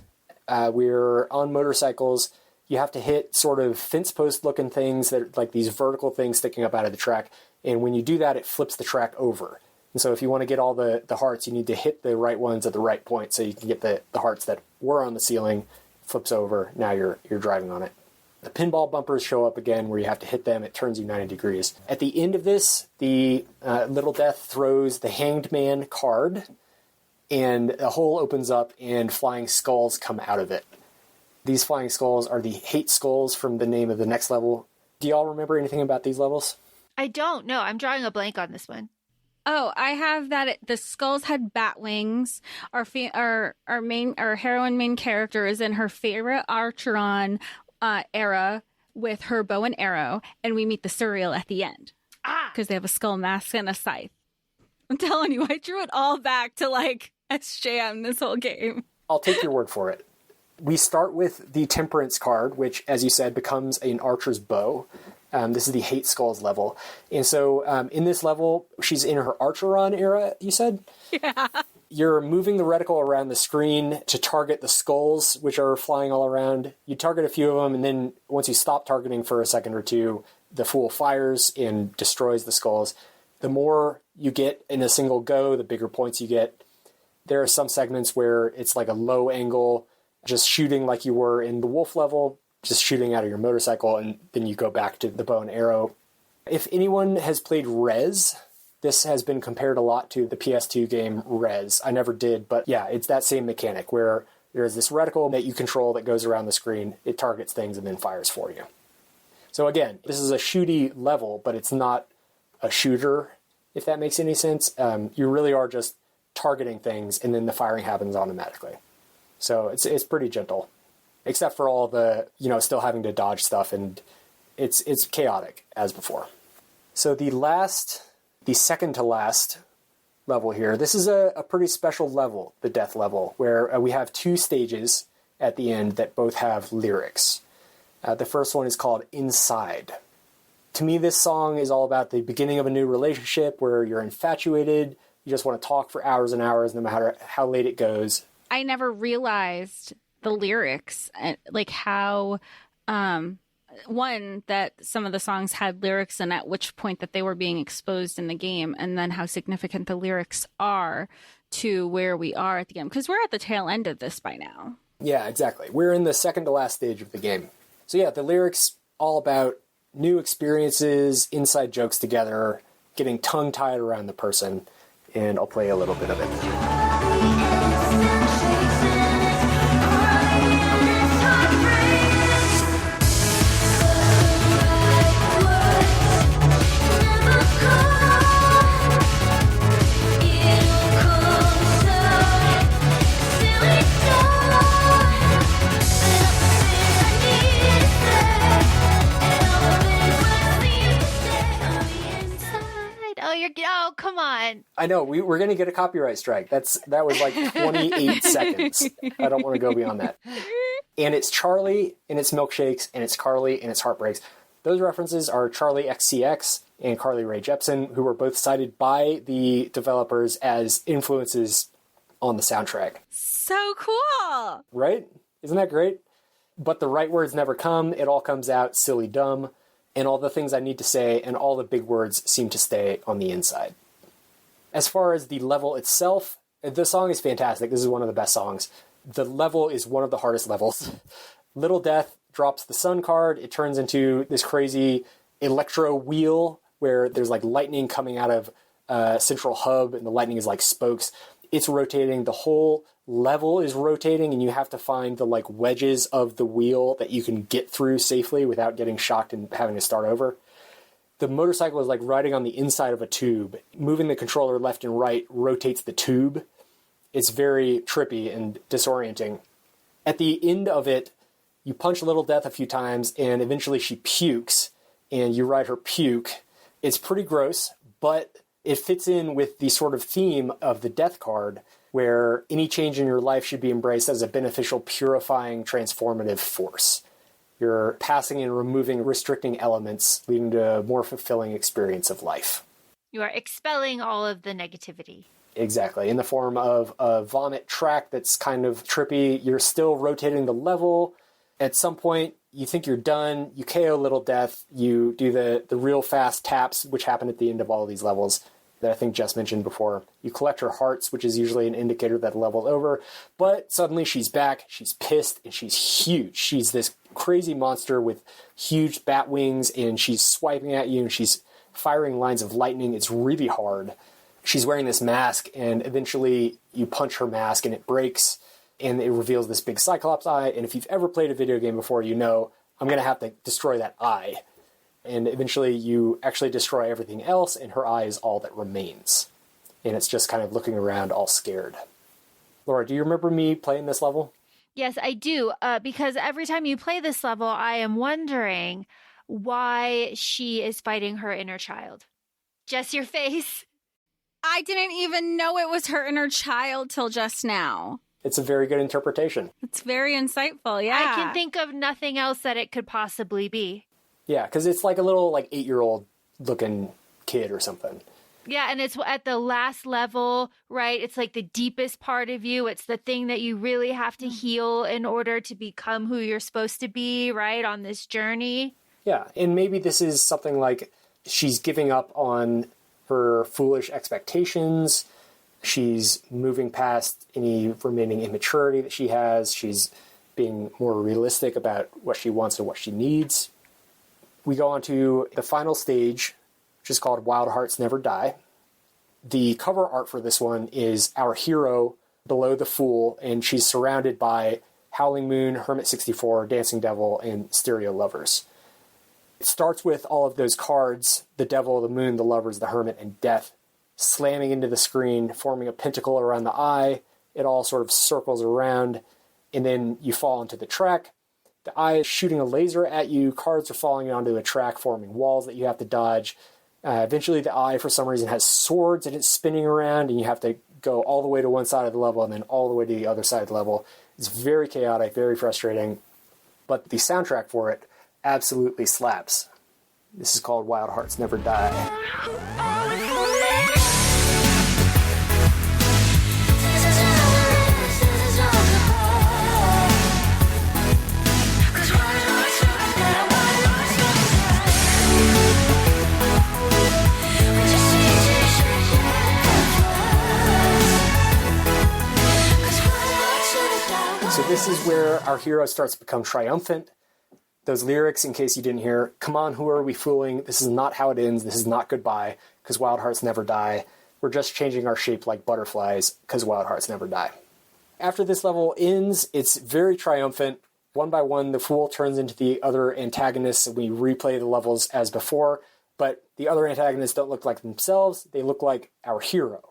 We're on motorcycles. You have to hit sort of fence post looking things that are like these vertical things sticking up out of the track. And when you do that, it flips the track over. And so if you want to get all the hearts, you need to hit the right ones at the right point so you can get the hearts that were on the ceiling, flips over. Now you're driving on it. The pinball bumpers show up again where you have to hit them. It turns you 90 degrees. At the end of this, the Little Death throws the Hanged Man card, and a hole opens up and flying skulls come out of it. These flying skulls are the hate skulls from the name of the next level. Do y'all remember anything about these levels? I don't know. I'm drawing a blank on this one. Oh, I have that the skulls had bat wings. Our heroine main character is in her favorite Archeron era with her bow and arrow, and we meet the Surreal at the end. Because they have a skull mask and a scythe. I'm telling you, I drew it all back to like SJM this whole game. I'll take your word for it. We start with the Temperance card, which, as you said, becomes an archer's bow. This is the Hate Skulls level. And so in this level, she's in her Archeron era, you said? Yeah. You're moving the reticle around the screen to target the skulls, which are flying all around. You target a few of them, and then once you stop targeting for a second or two, the Fool fires and destroys the skulls. The more you get in a single go, the bigger points you get. There are some segments where it's like a low angle, just shooting like you were in the Wolf level, just shooting out of your motorcycle, and then you go back to the bow and arrow. If anyone has played Rez, this has been compared a lot to the PS2 game Rez. I never did, but yeah, it's that same mechanic where there's this reticle that you control that goes around the screen. It targets things and then fires for you. So again, this is a shooty level, but it's not a shooter, if that makes any sense. You really are just targeting things, and then the firing happens automatically. So it's pretty gentle, except for all the, still having to dodge stuff, and it's chaotic as before. So the second to last level here, this is a pretty special level, the death level, where we have two stages at the end that both have lyrics. The first one is called Inside. To me, this song is all about the beginning of a new relationship where you're infatuated, you just want to talk for hours and hours, no matter how late it goes. I never realized the lyrics, like how, one, that some of the songs had lyrics and at which point that they were being exposed in the game, and then how significant the lyrics are to where we are at the game. Because we're at the tail end of this by now. Yeah, exactly. We're in the second to last stage of the game. So yeah, the lyrics all about new experiences, inside jokes together, getting tongue-tied around the person, and I'll play a little bit of it. Oh, come on. I know, we're going to get a copyright strike. That was like 28 seconds. I don't want to go beyond that. And it's Charlie, and it's Milkshakes, and it's Carly, and it's Heartbreaks. Those references are Charlie XCX and Carly Rae Jepsen, who were both cited by the developers as influences on the soundtrack. So cool! Right? Isn't that great? But the right words never come. It all comes out silly dumb. And all the things I need to say and all the big words seem to stay on the inside. As far as the level itself, the song is fantastic. This is one of the best songs. The level is one of the hardest levels. Little Death drops the sun card. It turns into this crazy electro wheel where there's like lightning coming out of a central hub, and the lightning is like spokes. it's rotating. The whole level is rotating, and you have to find the like wedges of the wheel that you can get through safely without getting shocked and having to start over. The motorcycle is like riding on the inside of a tube. Moving the controller left and right rotates the tube. It's very trippy and disorienting. At the end of it, you punch Little Death a few times, and eventually she pukes, and you ride her puke. It's pretty gross, but it fits in with the sort of theme of the death card, where any change in your life should be embraced as a beneficial, purifying, transformative force. You're passing and removing restricting elements, leading to a more fulfilling experience of life. You are expelling all of the negativity. Exactly. In the form of a vomit track that's kind of trippy. You're still rotating the level. At some point, you think you're done. You KO Little Death. You do the real fast taps, which happen at the end of all of these levels that I think Jess mentioned before. You collect her hearts, which is usually an indicator that the level's over. But suddenly she's back. She's pissed, and she's huge. She's this crazy monster with huge bat wings, and she's swiping at you, and she's firing lines of lightning. It's really hard. She's wearing this mask, and eventually you punch her mask, and it breaks, and it reveals this big Cyclops eye. And if you've ever played a video game before, you know I'm going to have to destroy that eye. And eventually you actually destroy everything else, and her eye is all that remains. And it's just kind of looking around all scared. Laura, do you remember me playing this level? Yes, I do. Because every time you play this level, I am wondering why she is fighting her inner child. Jess, your face. I didn't even know it was her inner child till just now. It's a very good interpretation. It's very insightful, yeah. I can think of nothing else that it could possibly be. Yeah, because it's like a little 8-year-old looking kid or something. Yeah, and it's at the last level, right? It's like the deepest part of you. It's the thing that you really have to heal in order to become who you're supposed to be, right, on this journey. Yeah, and maybe this is something like she's giving up on her foolish expectations. She's moving past any remaining immaturity that she has. She's being more realistic about what she wants and what she needs. We go on to the final stage, which is called Wild Hearts Never Die. The cover art for this one is our hero below the Fool, and she's surrounded by Howling Moon, Hermit 64, Dancing Devil, and Stereo Lovers. It starts with all of those cards, the Devil, the Moon, the Lovers, the Hermit, and Death, slamming into the screen, forming a pentacle around the eye. It all sort of circles around, and then you fall into the track. The eye is shooting a laser at you. Cards are falling onto a track, forming walls that you have to dodge. Eventually, the eye, for some reason, has swords, and it's spinning around, and you have to go all the way to one side of the level and then all the way to the other side of the level. It's very chaotic, very frustrating, but the soundtrack for it absolutely slaps. This is called Wild Hearts Never Die. So this is where our hero starts to become triumphant. Those lyrics, in case you didn't hear, come on, who are we fooling? This is not how it ends. This is not goodbye, because wild hearts never die. We're just changing our shape like butterflies, because wild hearts never die. After this level ends, it's very triumphant. One by one, the Fool turns into the other antagonists, and we replay the levels as before, but the other antagonists don't look like themselves. They look like our hero.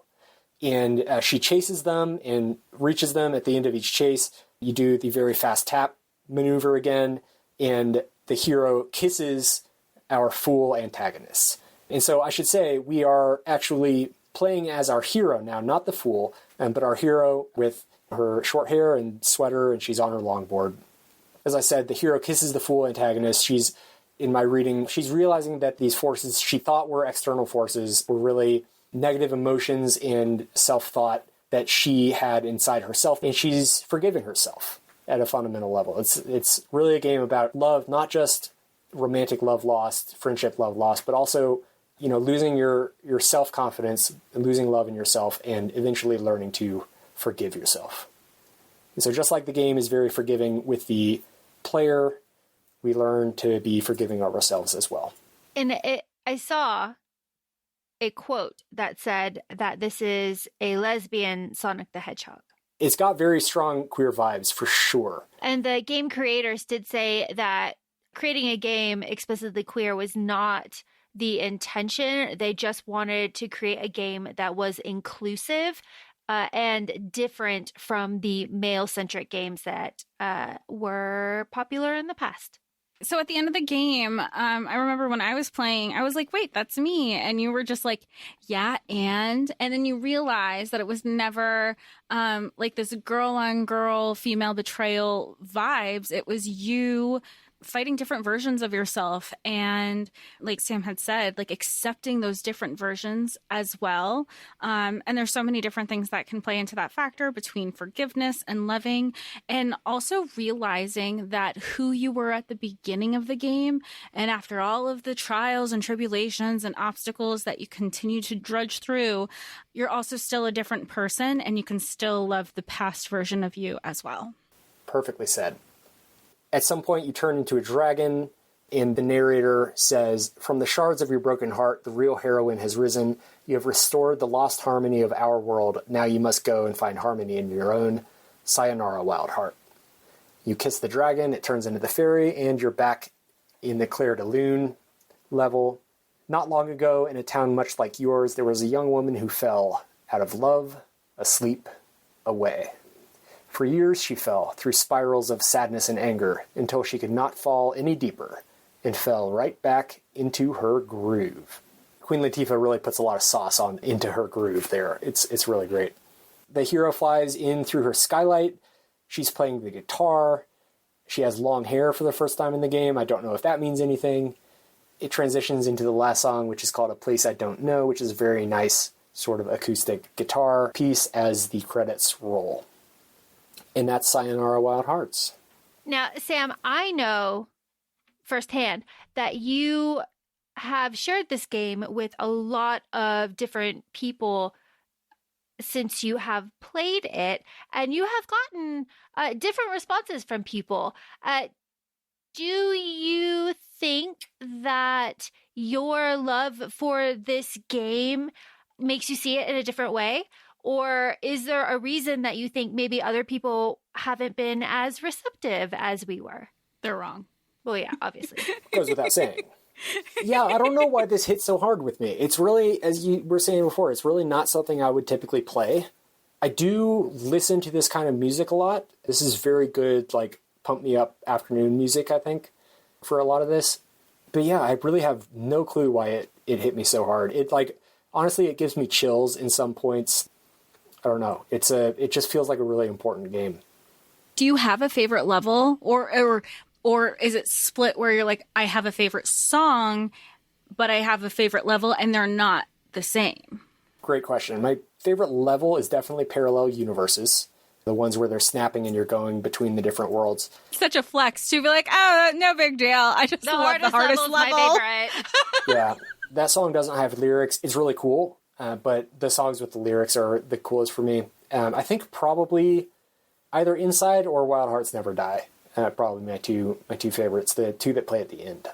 And she chases them and reaches them at the end of each chase. You do the very fast tap maneuver again, and the hero kisses our Fool antagonists. And so I should say we are actually playing as our hero now, not the Fool, but our hero with her short hair and sweater, and she's on her longboard. As I said, the hero kisses the Fool antagonist. She's, in my reading, she's realizing that these forces she thought were external forces were really negative emotions and self-thought that she had inside herself, and she's forgiving herself at a fundamental level. It's really a game about love, not just romantic love lost, friendship love lost, but also, losing your self-confidence, losing love in yourself, and eventually learning to forgive yourself. And so just like the game is very forgiving with the player, we learn to be forgiving of ourselves as well. And I saw a quote that said that this is a lesbian Sonic the Hedgehog. It's got very strong queer vibes for sure. And the game creators did say that creating a game explicitly queer was not the intention. They just wanted to create a game that was inclusive and different from the male-centric games that were popular in the past. So at the end of the game, I remember when I was playing, I was like, wait, that's me. And you were just like, yeah, and then you realize that it was never like this girl-on-girl female betrayal vibes. It was you fighting different versions of yourself. And like Sam had said, like accepting those different versions as well. And there's so many different things that can play into that factor between forgiveness and loving, and also realizing that who you were at the beginning of the game, and after all of the trials and tribulations and obstacles that you continue to drudge through, you're also still a different person, and you can still love the past version of you as well. Perfectly said. At some point, you turn into a dragon, and the narrator says, "From the shards of your broken heart, the real heroine has risen. You have restored the lost harmony of our world. Now you must go and find harmony in your own. Sayonara Wild Heart." You kiss the dragon, it turns into the fairy, and you're back in the Clair de Lune level. Not long ago, in a town much like yours, there was a young woman who fell out of love, asleep, away. For years she fell through spirals of sadness and anger until she could not fall any deeper and fell right back into her groove. Queen Latifah really puts a lot of sauce into her groove there. It's really great. The hero flies in through her skylight. She's playing the guitar. She has long hair for the first time in the game. I don't know if that means anything. It transitions into the last song, which is called A Place I Don't Know, which is a very nice sort of acoustic guitar piece as the credits roll. And that's Sayonara Wild Hearts. Now, Sam, I know firsthand that you have shared this game with a lot of different people since you have played it, and you have gotten different responses from people. Do you think that your love for this game makes you see it in a different way? Or is there a reason that you think maybe other people haven't been as receptive as we were? They're wrong. Well, yeah, obviously. Goes without saying. Yeah, I don't know why this hit so hard with me. It's really, as you were saying before, it's really not something I would typically play. I do listen to this kind of music a lot. This is very good, like, pump me up afternoon music, I think, for a lot of this. But yeah, I really have no clue why it hit me so hard. It, like, honestly, it gives me chills in some points. I don't know. It just feels like a really important game. Do you have a favorite level, or is it split where you're like, I have a favorite song, but I have a favorite level, and they're not the same? Great question. My favorite level is definitely parallel universes, the ones where they're snapping and you're going between the different worlds. Such a flex to be like, oh, no big deal. I just love the hardest level. My favorite. Yeah, that song doesn't have lyrics. It's really cool. But the songs with the lyrics are the coolest for me. I think probably either Inside or Wild Hearts Never Die. Probably my two favorites, the two that play at the end.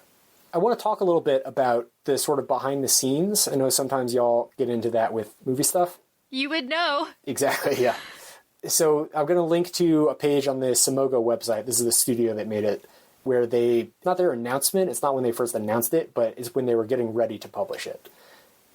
I want to talk a little bit about the sort of behind the scenes. I know sometimes y'all get into that with movie stuff. You would know. Exactly, yeah. So I'm going to link to a page on the Simogo website. This is the studio that made it, where not their announcement, it's not when they first announced it, but it's when they were getting ready to publish it.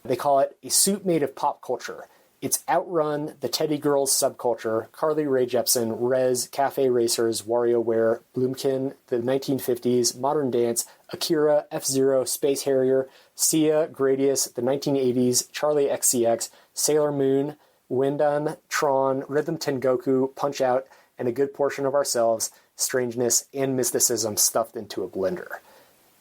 They call it a suit made of pop culture. It's Outrun, the Teddy Girls subculture, Carly Rae Jepsen, Rez, Cafe Racers, WarioWare, Bloomkin, the 1950s, Modern Dance, Akira, F-Zero, Space Harrier, Sia, Gradius, the 1980s, Charlie XCX, Sailor Moon, Windan, Tron, Rhythm Tengoku, Punch-Out, and a good portion of ourselves, strangeness, and mysticism stuffed into a blender.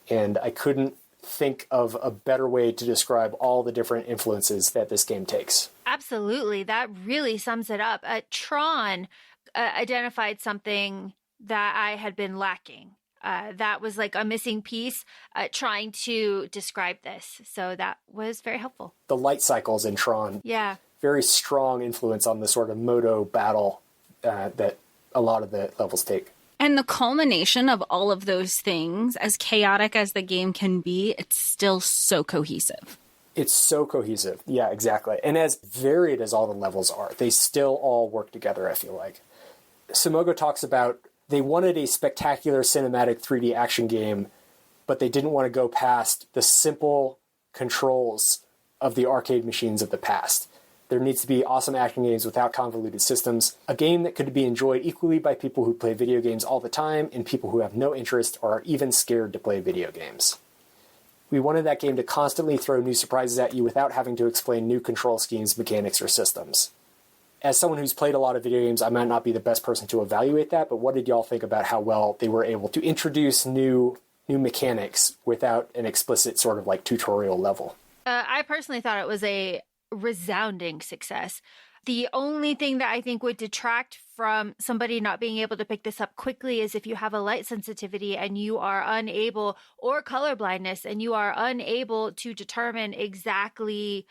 And I couldn't think of a better way to describe all the different influences that this game takes. Absolutely. That really sums it up. Tron identified something that I had been lacking. That was like a missing piece trying to describe this. So that was very helpful. The light cycles in Tron. Yeah. Very strong influence on the sort of moto battle that a lot of the levels take. And the culmination of all of those things, as chaotic as the game can be, it's still so cohesive. It's so cohesive. Yeah, exactly. And as varied as all the levels are, they still all work together, I feel like. Simogo talks about they wanted a spectacular cinematic 3D action game, but they didn't want to go past the simple controls of the arcade machines of the past. There needs to be awesome action games without convoluted systems, a game that could be enjoyed equally by people who play video games all the time and people who have no interest or are even scared to play video games. We wanted that game to constantly throw new surprises at you without having to explain new control schemes, mechanics, or systems. As someone who's played a lot of video games, I might not be the best person to evaluate that, but what did y'all think about how well they were able to introduce new mechanics without an explicit sort of like tutorial level? I personally thought it was a resounding success. The only thing that I think would detract from somebody not being able to pick this up quickly is if you have a light sensitivity and you are unable, or color blindness, and you are unable to determine exactly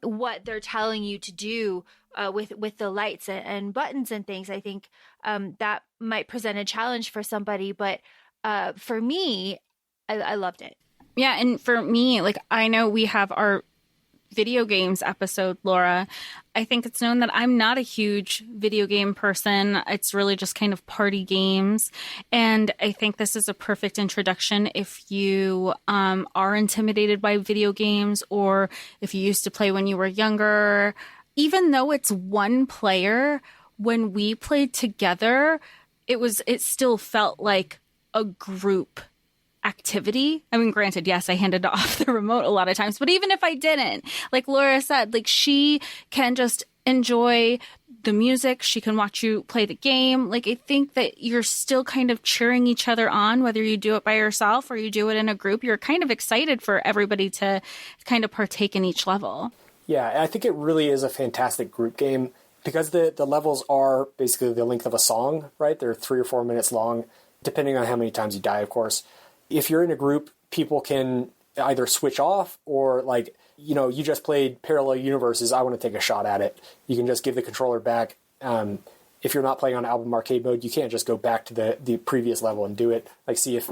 what they're telling you to do with the lights and buttons and things. I think that might present a challenge for somebody, but for me, I loved it. Yeah, and for me, like, I know we have our video games episode, Laura. I think it's known that I'm not a huge video game person. It's really just kind of party games. And I think this is a perfect introduction if you are intimidated by video games, or if you used to play when you were younger. Even though it's one player, when we played together, it still felt like a group activity. I mean, granted, yes, I handed off the remote a lot of times, but even if I didn't, like Laura said, like, she can just enjoy the music. She can watch you play the game. Like, I think that you're still kind of cheering each other on, whether you do it by yourself or you do it in a group. You're kind of excited for everybody to kind of partake in each level. Yeah, I think it really is a fantastic group game because the levels are basically the length of a song, right? They're 3 or 4 minutes long, depending on how many times you die, of course. If you're in a group, people can either switch off or, like, you know, you just played Parallel Universes, I want to take a shot at it. You can just give the controller back. If you're not playing on album arcade mode, you can't just go back to the previous level and do it. Like, see if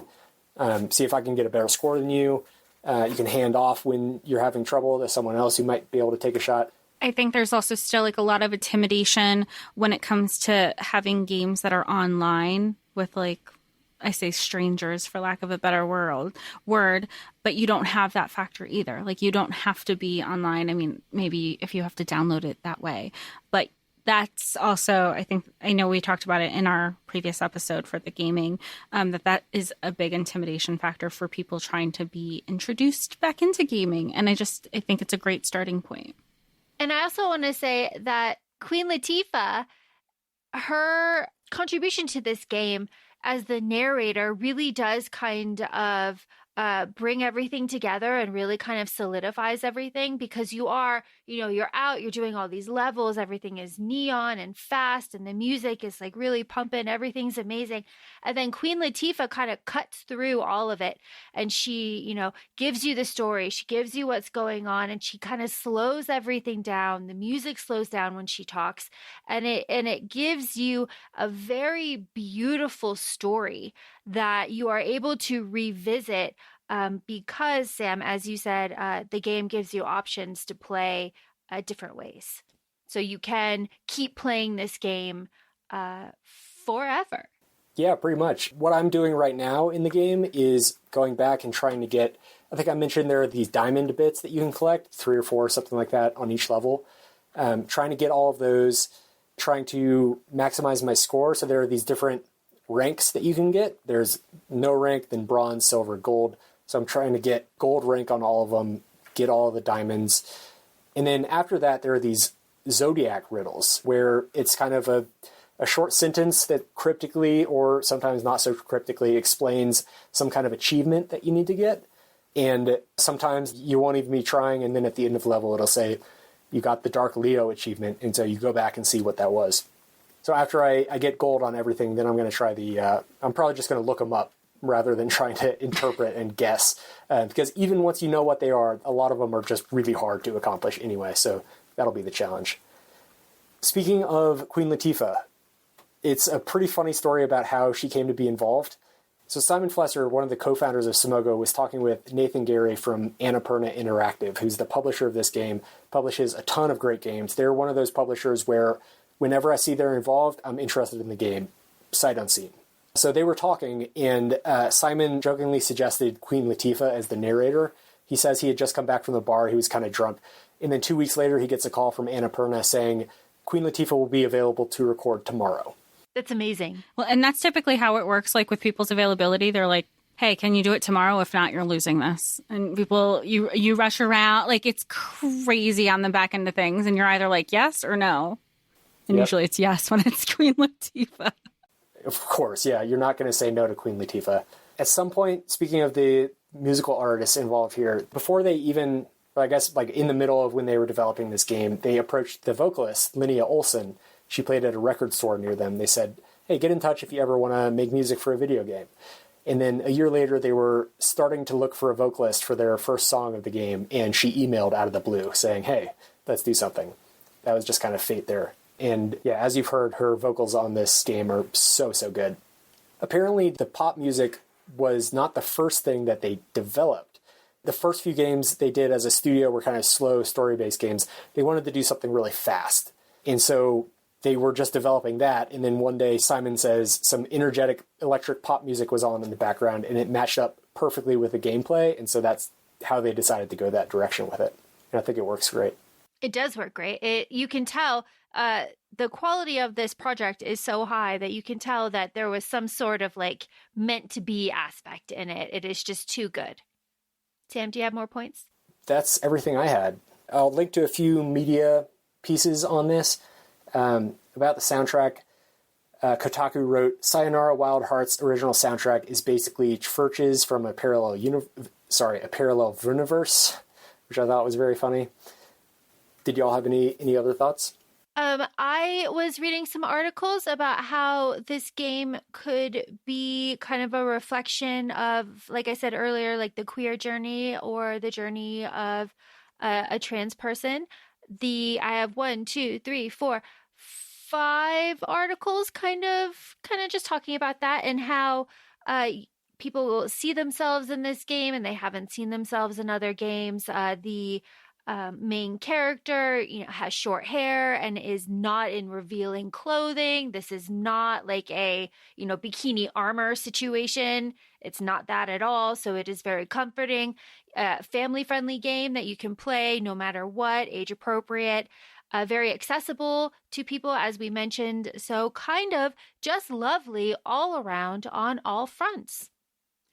I can get a better score than you. You can hand off when you're having trouble to someone else who might be able to take a shot. I think there's also still like a lot of intimidation when it comes to having games that are online with, like, I say strangers for lack of a better word, but you don't have that factor either. Like, you don't have to be online. I mean, maybe if you have to download it that way, but that's also, I know we talked about it in our previous episode for the gaming, that is a big intimidation factor for people trying to be introduced back into gaming. And I think it's a great starting point. And I also want to say that Queen Latifah, her contribution to this game as the narrator really does kind of bring everything together and really kind of solidifies everything, because you're out, you're doing all these levels, everything is neon and fast, and the music is like really pumping, everything's amazing. And then Queen Latifah kind of cuts through all of it, and she, gives you the story, she gives you what's going on, and she kind of slows everything down. The music slows down when she talks, and it gives you a very beautiful story that you are able to revisit, because, Sam, as you said, the game gives you options to play different ways. So you can keep playing this game forever. Yeah, pretty much. What I'm doing right now in the game is going back and trying to get, I think I mentioned there are these diamond bits that you can collect, 3 or 4, something like that on each level. Trying to get all of those, trying to maximize my score. So there are these different ranks that you can get. There's no rank, then bronze, silver, gold. So I'm trying to get gold rank on all of them, get all of the diamonds. And then after that, there are these zodiac riddles where it's kind of a short sentence that cryptically, or sometimes not so cryptically, explains some kind of achievement that you need to get. And sometimes you won't even be trying, and then at the end of the level, it'll say, you got the Dark Leo achievement, and so you go back and see what that was. So after I get gold on everything, then I'm going to try I'm probably just going to look them up rather than trying to interpret and guess. Because even once you know what they are, a lot of them are just really hard to accomplish anyway, so that'll be the challenge. Speaking of Queen Latifah, it's a pretty funny story about how she came to be involved. So Simon Flesser, one of the co-founders of Simogo, was talking with Nathan Gary from Annapurna Interactive, who's the publisher of this game, publishes a ton of great games. They're one of those publishers where whenever I see they're involved, I'm interested in the game, sight unseen. So they were talking, and Simon jokingly suggested Queen Latifah as the narrator. He says he had just come back from the bar, he was kind of drunk, and then 2 weeks later he gets a call from Annapurna saying Queen Latifah will be available to record tomorrow. That's amazing. Well, and that's typically how it works. Like with people's availability, they're like, hey, can you do it tomorrow? If not, you're losing this. And people, you rush around. Like, it's crazy on the back end of things. And you're either like, yes or no. And usually it's yes when it's Queen Latifah. Of course, yeah. You're not going to say no to Queen Latifah. At some point, speaking of the musical artists involved here, before they even, I guess like in the middle of when they were developing this game, they approached the vocalist, Linnea Olson. She played at a record store near them. They said, hey, get in touch if you ever want to make music for a video game. And then a year later, they were starting to look for a vocalist for their first song of the game, and she emailed out of the blue saying, hey, let's do something. That was just kind of fate there. And yeah, as you've heard, her vocals on this game are so, so good. Apparently, the pop music was not the first thing that they developed. The first few games they did as a studio were kind of slow, story-based games. They wanted to do something really fast. And so they were just developing that, and then one day Simon says some energetic electric pop music was on in the background, and it matched up perfectly with the gameplay, and so that's how they decided to go that direction with it. And I think it works great. It does work great. You can tell the quality of this project is so high that you can tell that there was some sort of like meant to be aspect in it. It is just too good. Sam, do you have more points? That's everything I had. I'll link to a few media pieces on this. About the soundtrack, Kotaku wrote, Sayonara Wild Hearts original soundtrack is basically churches from a parallel universe, which I thought was very funny. Did y'all have any other thoughts? I was reading some articles about how this game could be kind of a reflection of, like I said earlier, like the queer journey or the journey of a trans person. I have 5 articles kind of just talking about that and how people will see themselves in this game and they haven't seen themselves in other games. The main character, has short hair and is not in revealing clothing. This is not like a, bikini armor situation. It's not that at all. So it is very comforting, family-friendly game that you can play no matter what, age appropriate. Very accessible to people, as we mentioned. So kind of just lovely all around on all fronts.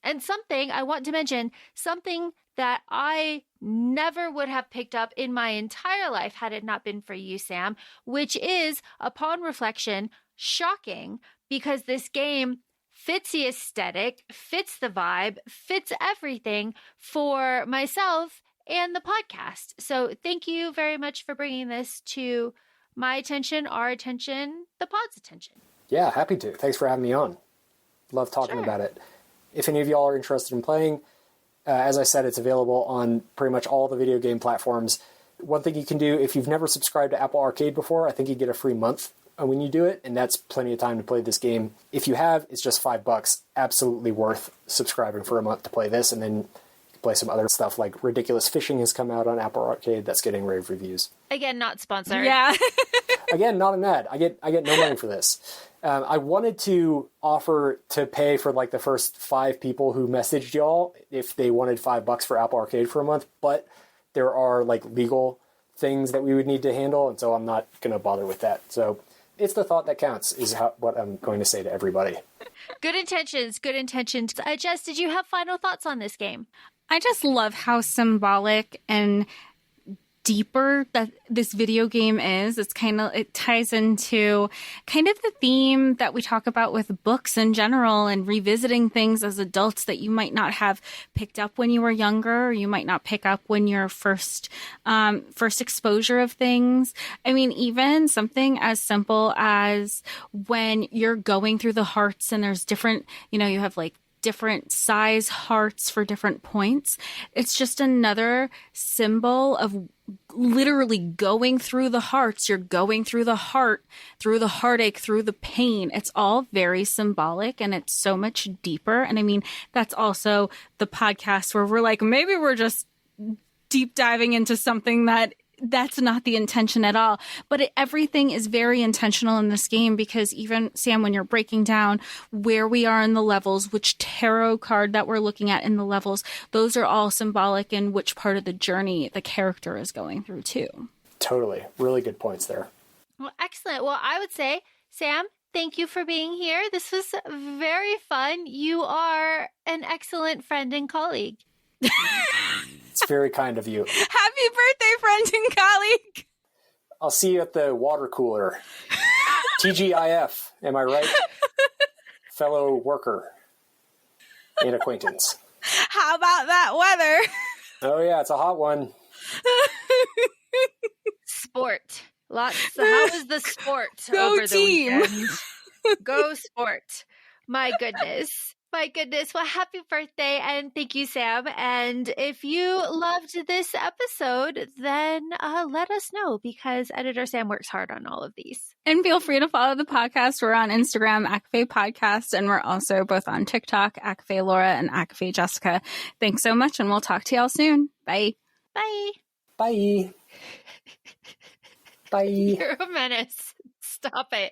And something I want to mention, something that I never would have picked up in my entire life had it not been for you, Sam, which is, upon reflection, shocking because this game fits the aesthetic, fits the vibe, fits everything for myself and the podcast. So thank you very much for bringing this to my attention, our attention, the pod's attention. Yeah, happy to. Thanks for having me on. Love talking about it. If any of y'all are interested in playing, as I said, it's available on pretty much all the video game platforms. One thing you can do, if you've never subscribed to Apple Arcade before, I think you get a free month when you do it, and that's plenty of time to play this game. If you have, it's just $5. Absolutely worth subscribing for a month to play this, and then play some other stuff like Ridiculous Fishing has come out on Apple Arcade. That's getting rave reviews. Again, not sponsored. Yeah. Again, not an ad. I get no money for this. I wanted to offer to pay for like the first 5 people who messaged y'all if they wanted $5 for Apple Arcade for a month, but there are like legal things that we would need to handle, and so I'm not going to bother with that. So it's the thought that counts is what I'm going to say to everybody. Good intentions, good intentions. Jess, did you have final thoughts on this game? I just love how symbolic and deeper that this video game is. It ties into kind of the theme that we talk about with books in general and revisiting things as adults that you might not have picked up when you were younger, or you might not pick up when your first exposure of things. I mean, even something as simple as when you're going through the hearts and there's different, you have like different size hearts for different points. It's just another symbol of literally going through the hearts. You're going through the heart, through the heartache, through the pain. It's all very symbolic and it's so much deeper. And I mean, that's also the podcast where we're like, maybe we're just deep diving into something that's not the intention at all. But everything is very intentional in this game because even, Sam, when you're breaking down where we are in the levels, which tarot card that we're looking at in the levels, those are all symbolic in which part of the journey the character is going through too. Totally. Really good points there. Well, excellent. Well, I would say, Sam, thank you for being here. This was very fun. You are an excellent friend and colleague. It's very kind of you. Happy birthday, friend and colleague. I'll see you at the water cooler. TGIF, am I right? Fellow worker and acquaintance. How about that weather? Oh yeah, it's a hot one. Sport. How was the sport Go over team. the weekend? Go sport. My goodness. My goodness. Well, happy birthday and thank you, Sam. And if you loved this episode, then let us know because editor Sam works hard on all of these. And feel free to follow the podcast. We're on Instagram, ACOFAE Podcast, and we're also both on TikTok, ACOFAE Laura and ACOFAE Jessica. Thanks so much, and we'll talk to y'all soon. Bye. Bye. Bye. Bye. You're a menace. Stop it.